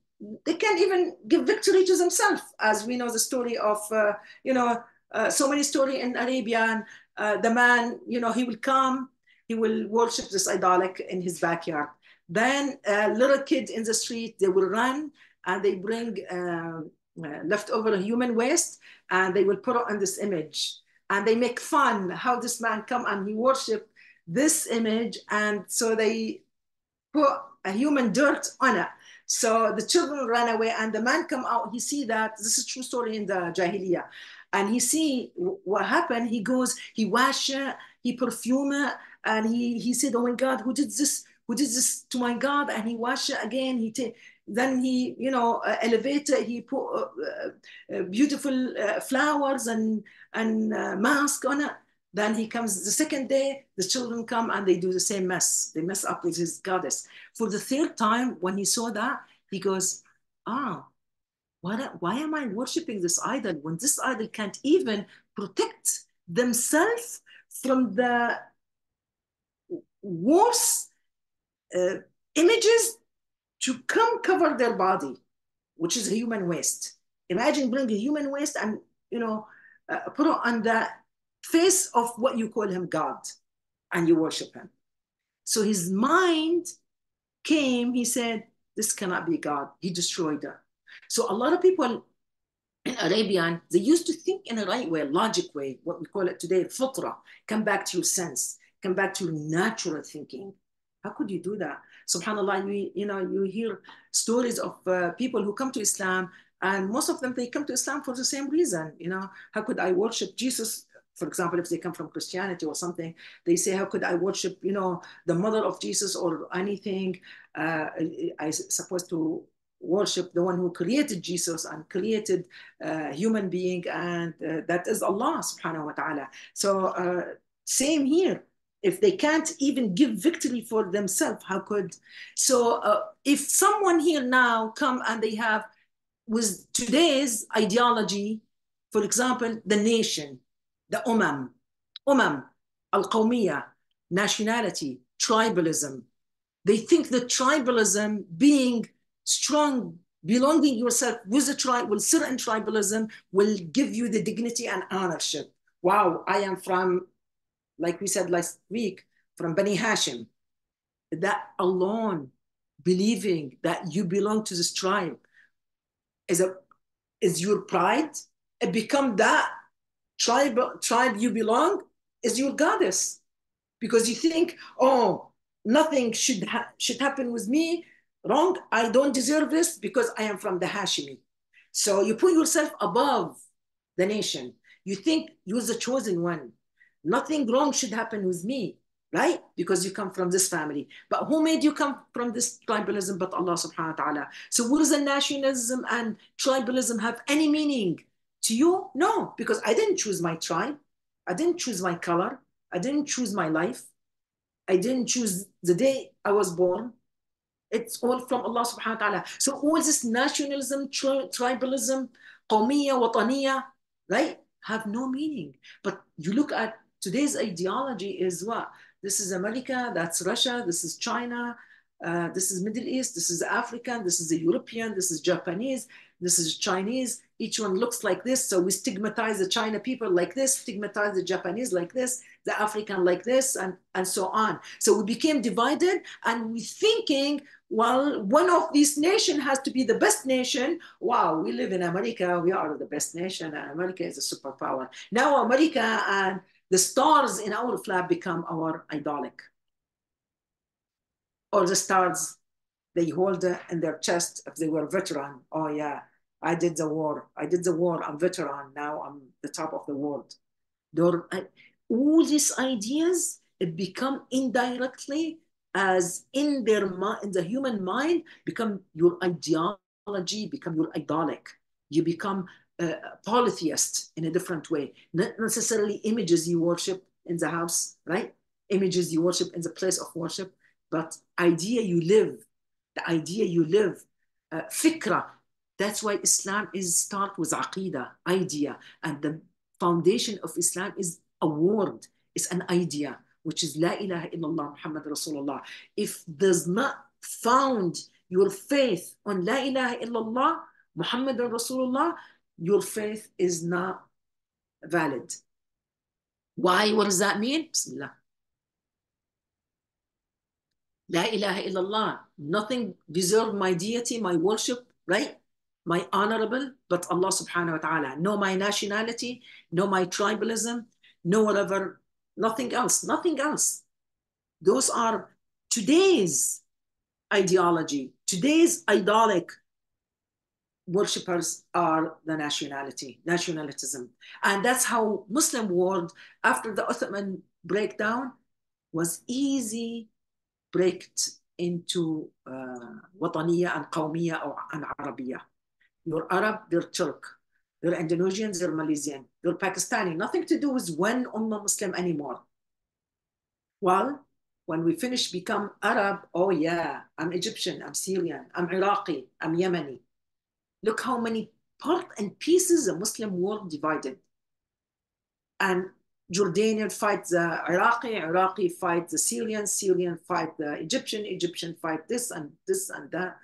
They can't even give victory to themselves, as we know the story of, so many stories in Arabia. And the man, he will come, he will worship this idolic in his backyard. Then a little kid in the street, they will run and they bring leftover human waste and they will put it on this image. And they make fun how this man come and he worship this image. And so they put a human dirt on it. So the children ran away and the man come out, he see that, this is a true story in the Jahiliyyah. And he see what happened. He goes, he wash it, he perfume it, and he said, "Oh my God, who did this? Who did this to my God?" And he wash it again. Then he, elevate it. He put beautiful flowers and mask on it. Then he comes the second day. The children come and they do the same mess. They mess up with his goddess. For the third time, when he saw that, he goes, why am I worshiping this idol when this idol can't even protect themselves from the worst images to come cover their body, which is human waste. Imagine bringing human waste and, put it on the face of what you call him God, and you worship him. So his mind came, he said, this cannot be God. He destroyed it. So a lot of people, in Arabian, they used to think in a right way, logic way, what we call it today, fitra. Come back to your sense, come back to your natural thinking. How could you do that? Subhanallah, you hear stories of people who come to Islam, and most of them they come to Islam for the same reason. How could I worship Jesus? For example, if they come from Christianity or something, they say, how could I worship, the mother of Jesus or anything? I supposed to worship the one who created Jesus and created human being, and that is Allah subhanahu wa ta'ala. So same here. If they can't even give victory for themselves, how could? So if someone here now come and they have with today's ideology, for example, the nation, the umam, al-qawmiyah, nationality, tribalism, they think that tribalism, being strong, belonging yourself with a tribe, with certain tribalism, will give you the dignity and ownership. Wow, I am from, like we said last week, from Bani Hashim. That alone, believing that you belong to this tribe, is your pride. It become that tribe you belong is your goddess, because you think, oh, nothing should happen with me. Wrong. I don't deserve this because I am from the Hashimi. So you put yourself above the nation. You think you're the chosen one. Nothing wrong should happen with me, right? Because you come from this family. But who made you come from this tribalism but Allah subhanahu wa ta'ala? So what does the nationalism and tribalism have any meaning to you? No, because I didn't choose my tribe. I didn't choose my color. I didn't choose my life. I didn't choose the day I was born. It's all from Allah subhanahu wa ta'ala. So all this nationalism, tribalism, qawmiya, wataniya, right, have no meaning. But you look at today's ideology is what? This is America, that's Russia, this is China, this is Middle East, this is African, this is the European, this is Japanese, this is Chinese. Each one looks like this. So we stigmatize the China people like this, stigmatize the Japanese like this, the African like this, and so on. So we became divided, and we're thinking, well, one of these nations has to be the best nation. Wow, we live in America. We are the best nation, and America is a superpower. Now America and the stars in our flag become our idolic. Or the stars they hold in their chest if they were veteran. Oh yeah, I did the war. I did the war. I'm veteran. Now I'm the top of the world. All these ideas it become indirectly as in the human mind become your ideology, become your idolic. You become a polytheist in a different way. Not necessarily images you worship in the house, right? Images you worship in the place of worship, but idea you live, the idea you live, fikra. That's why Islam is start with aqidah, idea, and the foundation of Islam is a word, it's an idea, which is La ilaha illallah Muhammad Rasulullah. If does not found your faith on La ilaha illallah Muhammad Rasulullah, your faith is not valid. Why? What does that mean? Bismillah. La ilaha illallah. Nothing deserves my deity, my worship, right? My honorable, but Allah subhanahu wa ta'ala. No my nationality, no my tribalism, no whatever, nothing else, nothing else. Those are today's ideology. Today's idolic worshippers are the nationalism. And that's how Muslim world, after the Ottoman breakdown, was easy breaked into Wataniya and Qawmiya and Arabiya. You're Arab, they're Turk. They're Indonesians, they're Malaysian. They're Pakistani. Nothing to do with one Ummah Muslim anymore. Well, when we finish become Arab, oh yeah, I'm Egyptian, I'm Syrian, I'm Iraqi, I'm Yemeni. Look how many parts and pieces the Muslim world divided. And Jordanian fight the Iraqi fight the Syrian fight the Egyptian fight this and that.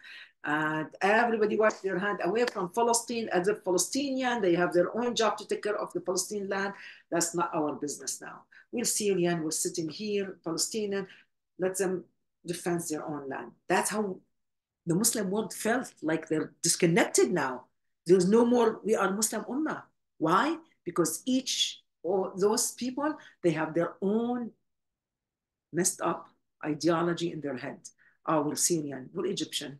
And everybody washed their hand away from Palestine as a Palestinian. They have their own job to take care of the Palestinian land. That's not our business now. We're Syrian, we're sitting here, Palestinian, let them defend their own land. That's how the Muslim world felt like they're disconnected now. There's no more, we are Muslim Ummah. Why? Because each of those people, they have their own messed up ideology in their head. Oh, we're Syrian, we're Egyptian,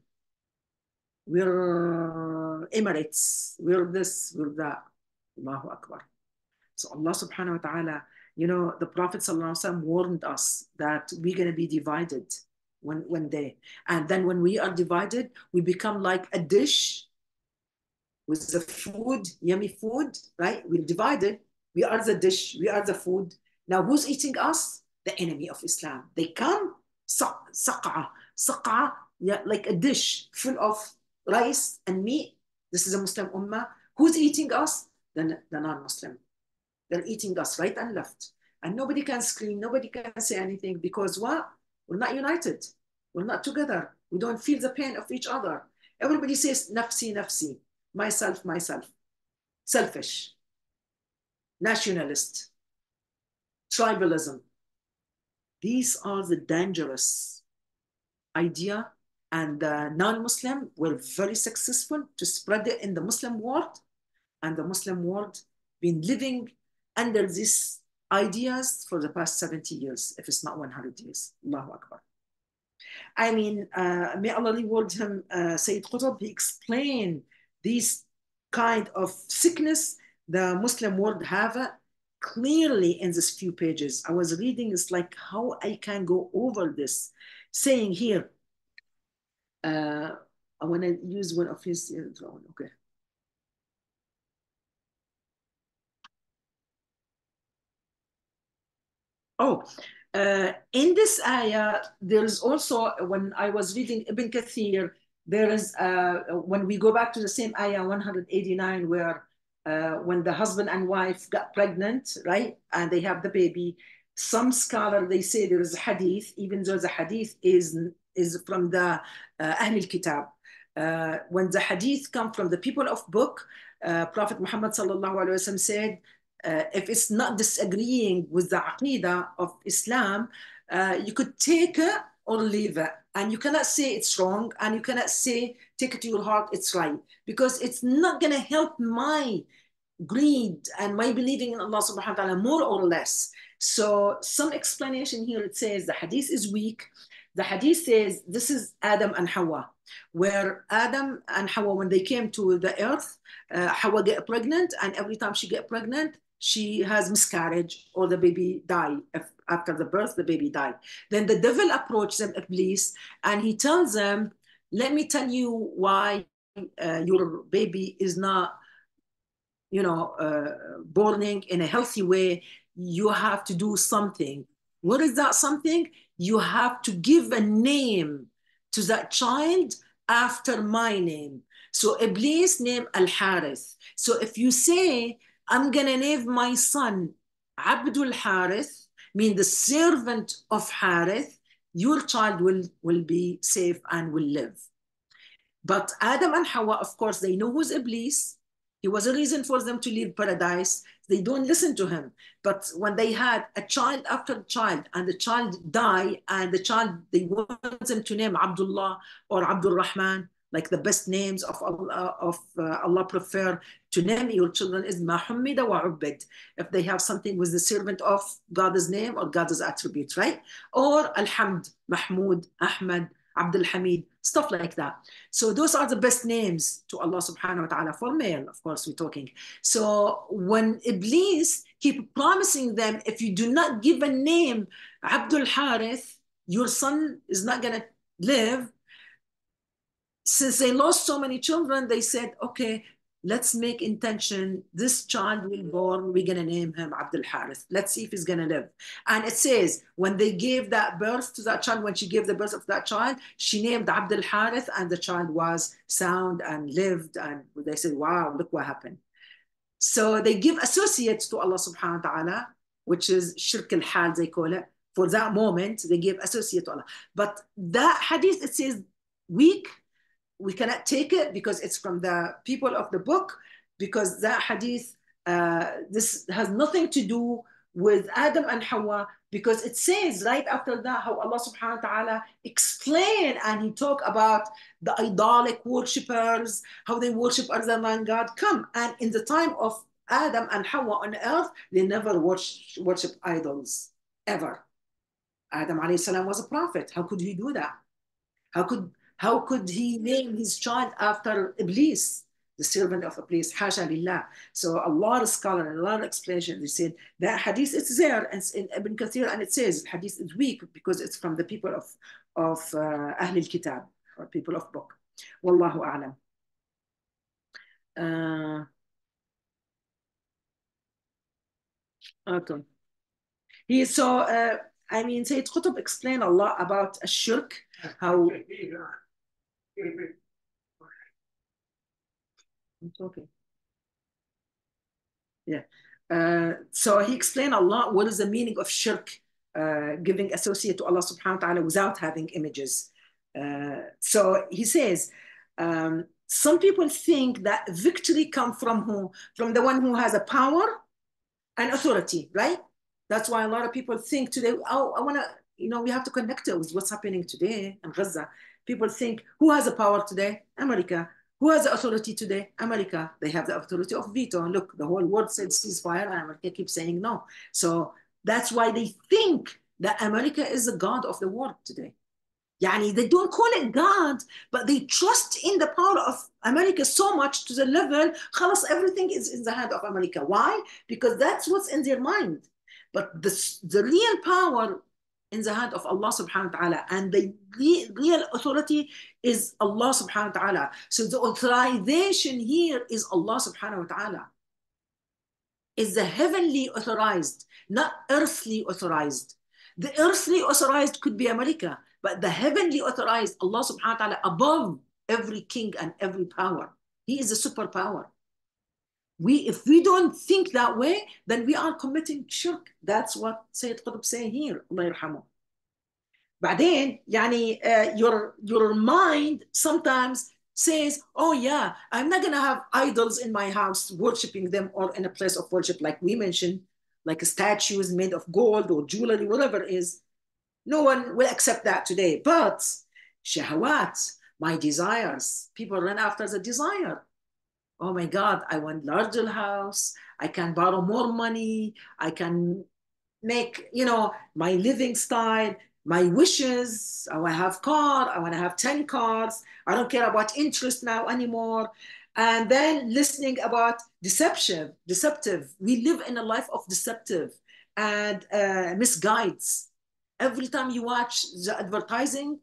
we're Emirates, we're this, we're that. Allahu Akbar. So Allah subhanahu wa ta'ala, the Prophet sallallahu alaihi wasallam warned us that we're going to be divided one day. And then when we are divided, we become like a dish with the food, yummy food, right? We're divided. We are the dish, we are the food. Now, who's eating us? The enemy of Islam. They come, saqa, yeah, like a dish full of rice and meat. This is a Muslim ummah. Who's eating us? The non-Muslim. They're eating us right and left. And nobody can scream, nobody can say anything because what? We're not united. We're not together. We don't feel the pain of each other. Everybody says, nafsi, nafsi, myself, myself. Selfish, nationalist, tribalism. These are the dangerous idea, and the non-Muslim were very successful to spread it in the Muslim world, and the Muslim world been living under these ideas for the past 70 years, if it's not 100 years. Allahu Akbar. I mean, may Allah reward him, Sayyid Qutb, he explained these kind of sickness the Muslim world have clearly in these few pages. I was reading, it's like how I can go over this, saying here, I want to use one of his, okay. Oh, in this ayah, there is also, when I was reading Ibn Kathir, there is, when we go back to the same ayah 189, where when the husband and wife got pregnant, right, and they have the baby, some scholar, they say there is a hadith, even though the hadith is from the Ahl al-Kitab. When the hadith come from the people of book, Prophet Muhammad sallallahu alaihi wasallam said, if it's not disagreeing with the aqidah of Islam, you could take it or leave it. And you cannot say it's wrong, and you cannot say, take it to your heart, it's right. Because it's not going to help my greed and my believing in Allah subhanahu wa ta'ala more or less. So some explanation here, it says the hadith is weak. The hadith says this is Adam and Hawa, where Adam and Hawa, when they came to the earth, Hawa get pregnant, and every time she get pregnant, she has miscarriage or the baby die. After the birth, the baby died. Then the devil approached them, Iblis, and he tells them, let me tell you why your baby is not, borning in a healthy way. You have to do something. What is that something? You have to give a name to that child after my name. So Iblis named Al-Harith. So if you say, I'm going to name my son Abdul Harith, mean the servant of Harith, your child will be safe and will live. But Adam and Hawa, of course, they know who's Iblis. He was a reason for them to leave paradise. They don't listen to him. But when they had a child after child, and the child died, and the child, they want them to name Abdullah or Abdul Rahman, like the best names of Allah prefer to name your children is Mahummida wa Ubbid, if they have something with the servant of God's name or God's attributes, right? Or Alhamd, Mahmud, Ahmad, Abdul Hamid, stuff like that. So those are the best names to Allah subhanahu wa ta'ala for male, of course, we're talking. So when Iblis keep promising them, if you do not give a name, Abdul Harith, your son is not going to live. Since they lost so many children, they said, okay, let's make intention. This child will born, we're going to name him Abdul Harith. Let's see if he's going to live. And it says, when they gave that birth to that child, when she gave the birth of that child, she named Abdul Harith, and the child was sound and lived. And they said, wow, look what happened. So they give associates to Allah subhanahu wa ta'ala, which is shirk al-hal, they call it. For that moment, they give associate to Allah. But that hadith, it says weak. We cannot take it because it's from the people of the book, because that hadith, this has nothing to do with Adam and Hawa, because it says right after that how Allah subhanahu wa ta'ala explain and he talk about the idolic worshippers, how they worship other than God. Come, and in the time of Adam and Hawa on earth, they never worship idols, ever. Adam alayhi salam was a prophet. How could he do that? How could how could he name his child after Iblis, the servant of Iblis? Hasha lillah. So a lot of scholar and a lot of explanation. They said that hadith is there and in Ibn Kathir, and it says hadith is weak because it's from the people of Ahl al-Kitab, or people of book. Wallahu a'lam. Uh, okay. He so I mean, Sayyid Qutb explained a lot about shirk, how it's okay. Yeah. So he explained a lot what is the meaning of shirk, giving associate to Allah subhanahu wa ta'ala without having images. So he says, some people think that victory comes from who? From the one who has a power and authority, right? That's why a lot of people think today, oh, I want to, we have to connect it with what's happening today in Gaza. People think, who has the power today? America. Who has the authority today? America. They have the authority of veto. Look, the whole world said ceasefire, and America keeps saying no. So that's why they think that America is the God of the world today. Yani they don't call it God, but they trust in the power of America so much to the level, خلاص, everything is in the hand of America. Why? Because that's what's in their mind. But the real power in the hand of Allah subhanahu wa ta'ala, and the real authority is Allah subhanahu wa ta'ala. So the authorization here is Allah subhanahu wa ta'ala. Is the heavenly authorized, not earthly authorized. The earthly authorized could be America, but the heavenly authorized, Allah subhanahu wa ta'ala, above every king and every power. He is a superpower. If we don't think that way, then we are committing shirk. That's what Sayyid Qutb say here, Allah yarhamu. بعدين يعني your mind sometimes says, oh yeah, I'm not gonna have idols in my house worshiping them, or in a place of worship like we mentioned, like statues made of gold or jewelry, whatever it is. No one will accept that today. But shahawat, my desires, people run after the desire. Oh my God, I want larger house. I can borrow more money. I can make, my living style, my wishes. I want to have car. I want to have 10 cars. I don't care about interest now anymore. And then listening about deceptive. We live in a life of deceptive and misguides. Every time you watch the advertising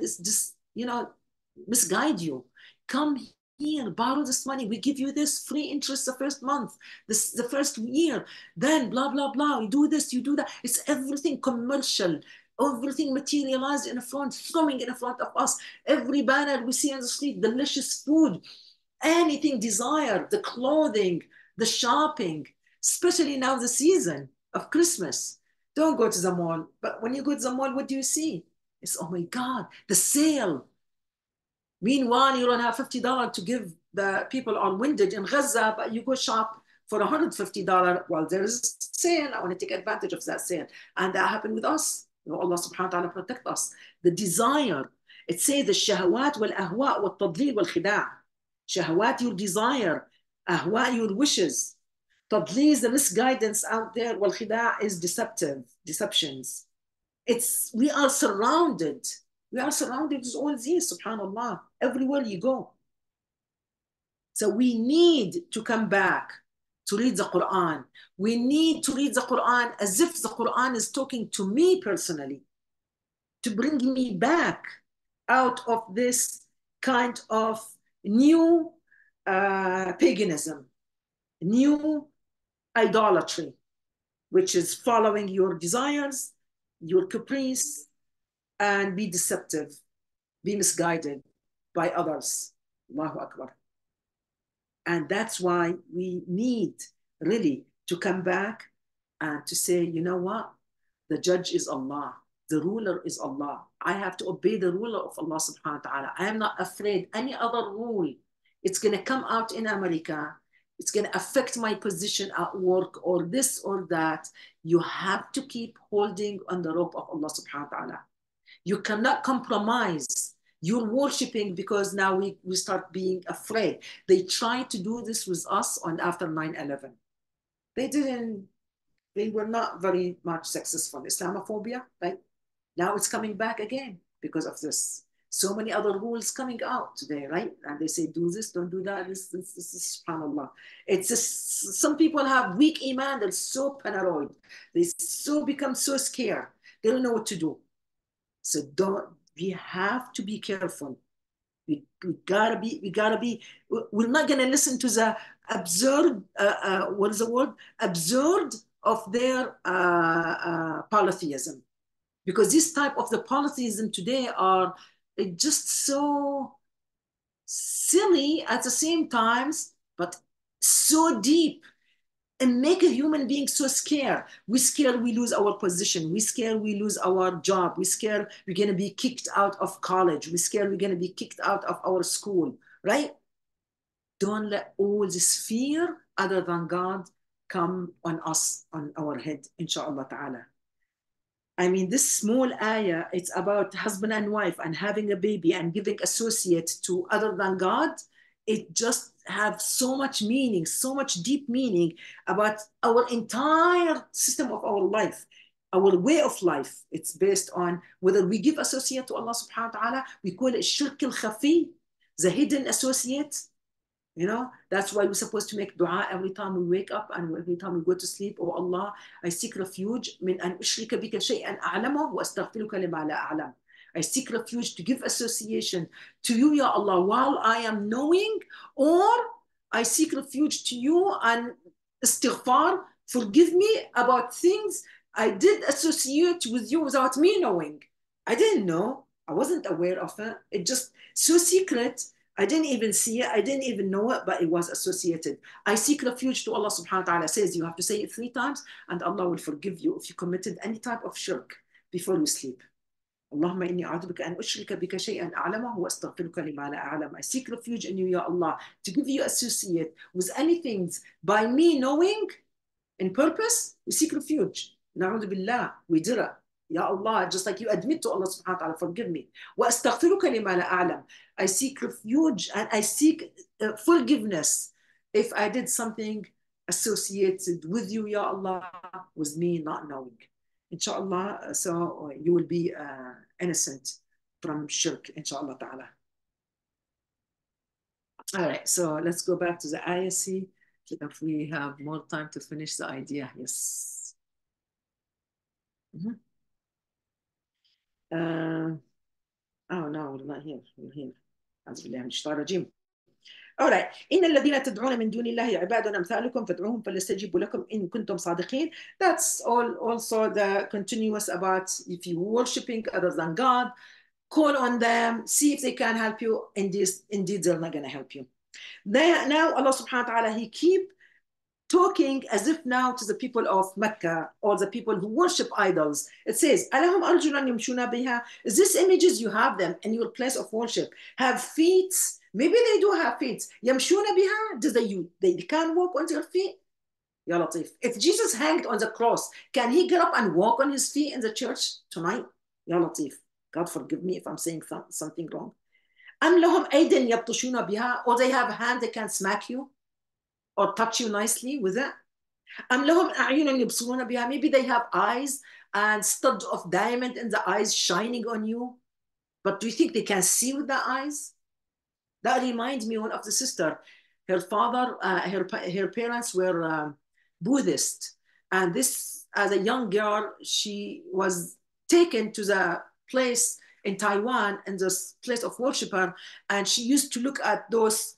is just, misguide you. Come here, borrow this money. We give you this free interest the first month, the first year. Then blah, blah, blah. You do this, you do that. It's everything commercial, everything materialized in front, throwing in front of us. Every banner we see on the street, delicious food, anything desired, the clothing, the shopping, especially now the season of Christmas. Don't go to the mall. But when you go to the mall, what do you see? It's, oh my God, the sale. Meanwhile, you don't have $50 to give the people on Windage in Gaza, but you go shop for $150. Well, there's a sale. I want to take advantage of that sale. And that happened with us. Allah subhanahu wa ta'ala protect us. The desire. It says the shahawat wal ahwa wal tadlil wal khida'. Shahawat, your desire. Ahwa, your wishes. Tadlil is the misguidance out there. Wal khida' is deceptions. We are surrounded. We are surrounded with all these, subhanAllah, everywhere you go. So we need to come back to read the Quran. We need to read the Quran as if the Quran is talking to me personally, to bring me back out of this kind of new paganism, new idolatry, which is following your desires, your caprice, and be deceptive, be misguided by others. Allahu Akbar. And that's why we need really to come back and to say, you know what? The judge is Allah. The ruler is Allah. I have to obey the ruler of Allah subhanahu wa ta'ala. I am not afraid any other rule. It's going to come out in America. it's going to affect my position at work or this or that. You have to keep holding on the rope of Allah subhanahu wa ta'ala. You cannot compromise. You're worshiping because now we start being afraid. They tried to do this with us on after 9/11. They were not very much successful. Islamophobia, right? Now it's coming back again because of this. So many other rules coming out today, right? And they say, do this, don't do that. This is subhanAllah. It's just, some people have weak iman. They're so paranoid. They so become so scared. They don't know what to do. So we have to be careful. We gotta be, we're not gonna listen to the absurd, what is the word? Absurd of their polytheism. Because this type of the polytheism today are just so silly at the same times, but so deep and make a human being so scared. We're scared we lose our position. We're scared we lose our job. We're scared we're going to be kicked out of college. We're scared we're going to be kicked out of our school, right? Don't let all this fear other than God come on us, on our head, inshallah ta'ala. I mean, this small ayah, it's about husband and wife and having a baby and giving associate to other than God. It just have so much meaning, so much deep meaning about our entire system of our life, our way of life. It's based on whether we give associate to Allah subhanahu wa ta'ala, we call it shirk al-khafi, the hidden associate. You know, that's why we're supposed to make dua every time we wake up and every time we go to sleep. Oh Allah, I seek refuge من أن أشرك بك شيئا أعلمه وأستغفرك لما لا أعلم. I seek refuge to give association to you, Ya Allah, while I am knowing, or I seek refuge to you and istighfar, forgive me about things I did associate with you without me knowing. I didn't know. I wasn't aware of it. It just so secret. I didn't even see it. I didn't even know it, but it was associated. I seek refuge to Allah subhanahu wa ta'ala. Says you have to say it 3 times and Allah will forgive you if you committed any type of shirk before you sleep. اللهم إني أعوذ بك أن أشرك بك شيئا أعلمه وأستغفرك لما لا أعلم. I seek refuge in you, Ya Allah, to give you associate with anything by me knowing in purpose. We seek refuge. نعوذ بالله. We did it. Ya Allah, just like you admit to Allah subhanahu wa ta'ala, forgive me. وَأَسْتَغْفِرُكَ لِمَا لَا أَعْلَمُ. I seek refuge and I seek forgiveness if I did something associated with you, Ya Allah, with me not knowing. Inshallah, so you will be innocent from shirk, inshallah ta'ala. All right, so let's go back to the ayah, see if we have more time to finish the idea. Yes. Mm-hmm. Oh no, we're not here. We're here. أعوذ بالله من الشيطان الرجيم. All right. إن الذين تدعون من دون الله عباد أمثالكم فادعوهم فليستجيبوا لكم إن كنتم صادقين. That's all also the continuous about if you worshiping other than God, call on them, see if they can help you. Indeed, they're not going to help you. Now Allah subhanahu wa ta'ala, he keep talking as if now to the people of Mecca or the people who worship idols. It says, أَلَهُمْ أَرْجُلًا يَمْشُونَ بِهَا. Is this images you have them in your place of worship have feet? Maybe they do have feet. يَمْشُونَ بِهَا. Do they can walk on their feet? Ya Latif. If Jesus hanged on the cross, can he get up and walk on his feet in the church tonight? Ya Latif. God forgive me if I'm saying something wrong. أَمْ لَهُمْ أَيْدٍ يَبْطُشُونَ بِهَا. Or they have a hand that can smack you or touch you nicely with it. أَمْ لَهُمْ أَعْيُنٌ يُبْصِرُونَ بِهَا. Maybe they have eyes and studs of diamond in the eyes shining on you. But do you think they can see with the eyes? That reminds me one of the sister. Her father, her parents were Buddhist. And this, as a young girl, she was taken to the place in Taiwan, in this place of worshiper. And she used to look at those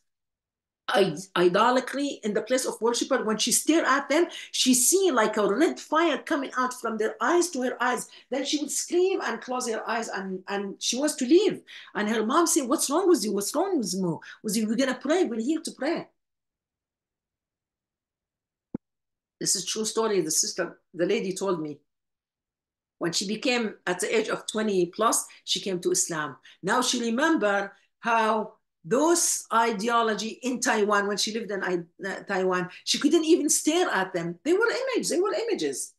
idolatry in the place of worshiper. When she stared at them, she see like a red fire coming out from their eyes to her eyes. Then she would scream and close her eyes, and she wants to leave. And her mom said, "What's wrong with you? What's wrong with you? We're gonna pray. We're here to pray." This is a true story. The lady told me. When she became at the age of 20 plus, she came to Islam. Now she remember how Those ideology in Taiwan, when she lived in Taiwan, she couldn't even stare at them. They were images.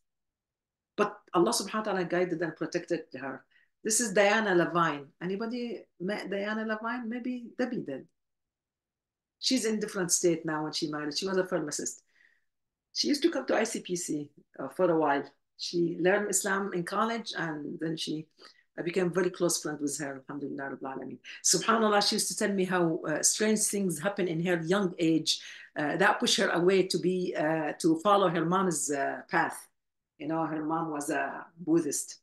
But Allah subhanahu wa ta'ala guided and protected her. This is Diana Levine. Anybody met Diana Levine? Maybe Debbie did. She's in different state now when she married. She was a pharmacist. She used to come to ICPC for a while. She learned Islam in college, and then I became very close friend with her. Alhamdulillah Rabbil Alameen. Subhanallah, she used to tell me how strange things happen in her young age that push her away to follow her mom's path. You know, her mom was a Buddhist.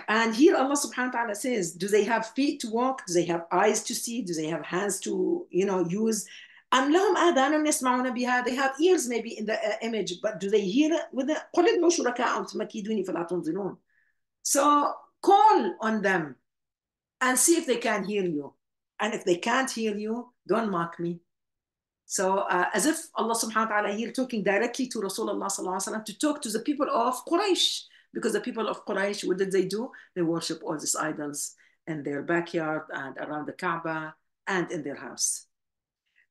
And here Allah subhanahu wa ta'ala says, do they have feet to walk? Do they have eyes to see? Do they have hands to, use? أم لهم آذان يسمعون بها? They have ears maybe in the image, but do they hear it with the قل ادعوا شركاءكم ثم كيدوني فلا تنظرون. So call on them and see if they can hear you. And if they can't hear you, don't mock me. So as if Allah subhanahu wa ta'ala here talking directly to Rasulullah sallallahu alaihi wasallam to talk to the people of Quraysh. Because the people of Quraysh, what did they do? They worship all these idols in their backyard and around the Kaaba and in their house.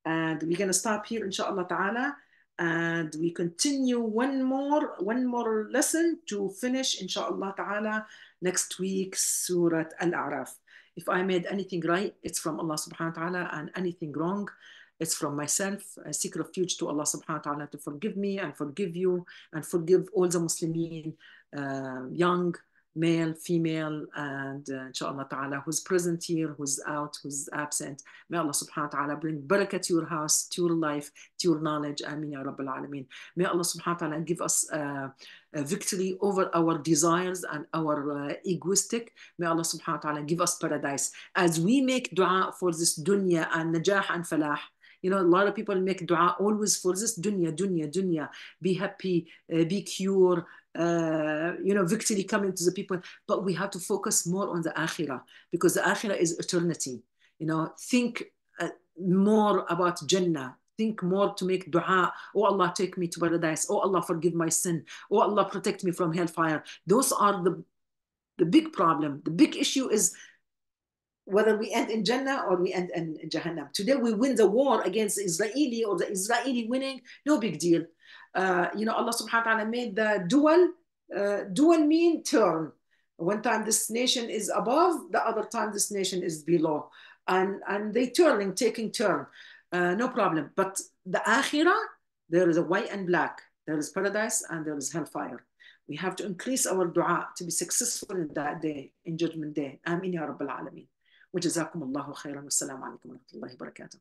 And we're going to stop here, inshallah ta'ala. And we continue one more lesson to finish, inshallah ta'ala, next week, Surah Al Aa. If I made anything right, it's from Allah subhanahu wa ta'ala, and anything wrong, it's from myself. I seek refuge to Allah subhanahu wa ta'ala to forgive me and forgive you and forgive all the Muslimin, young, male, female, and inshallah ta'ala, who's present here, who's out, who's absent. May Allah subhanahu wa ta'ala bring barakah to your house, to your life, to your knowledge. Ameen ya Rabbil Alameen. May Allah subhanahu wa ta'ala give us a victory over our desires and our egoistic. May Allah subhanahu wa ta'ala give us paradise. As we make dua for this dunya and najah and falah, a lot of people make dua always for this dunya. Be happy, be cured, victory coming to the people. But we have to focus more on the akhirah, because the akhirah is eternity. Think more about Jannah. Think more to make dua. Oh Allah, take me to paradise. Oh Allah, forgive my sin. Oh Allah, protect me from hellfire. Those are the big problem. The big issue is whether we end in Jannah or we end in Jahannam. Today we win the war against Israeli, or the Israeli winning, no big deal. Allah subhanahu wa ta'ala made the dual mean turn. One time this nation is above, the other time this nation is below. And they taking turn. No problem. But the akhirah, there is a white and black. There is paradise and there is hellfire. We have to increase our dua to be successful in that day, in Judgment Day. Ameen ya Rabbil Alameen. وجزاكم الله خيرا والسلام عليكم ورحمة الله وبركاته.